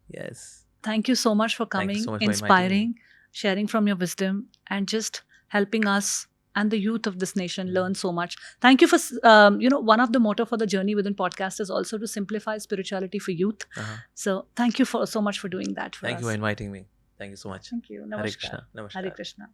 Yes. Thank you so much for Thank you coming, so much for inviting me. inspiring, sharing from your wisdom, and just helping us and the youth of this nation learn so much. Thank you for, one of the motto for the Journey Within podcast is also to simplify spirituality for youth. Uh-huh. So thank you so much for doing that for Thank us. you for inviting me. Thank you so much. Thank you. Hare Namaskar. Krishna. Namaskar. Hare Krishna.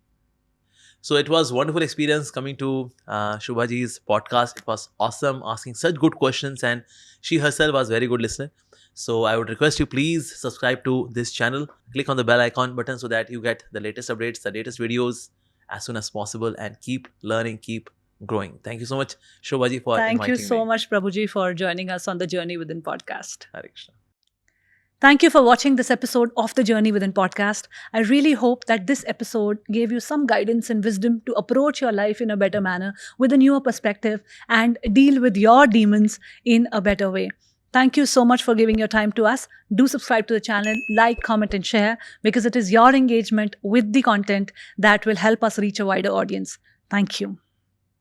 So it was wonderful experience coming to Shobhaji's podcast. It was awesome, asking such good questions, and she herself was very good listener. So I would request you, please subscribe to this channel. Click on the bell icon button so that you get the latest updates, the latest videos as soon as possible, and keep learning, keep growing. Thank you so much, Shobhaji, for Thank inviting you so me. much, Prabhuji, for joining us on the Journey Within podcast. Hare Krishna. Thank you for watching this episode of the Journey Within podcast. I really hope that this episode gave you some guidance and wisdom to approach your life in a better manner with a newer perspective and deal with your demons in a better way. Thank you so much for giving your time to us. Do subscribe to the channel, like, comment, and share, because it is your engagement with the content that will help us reach a wider audience. Thank you.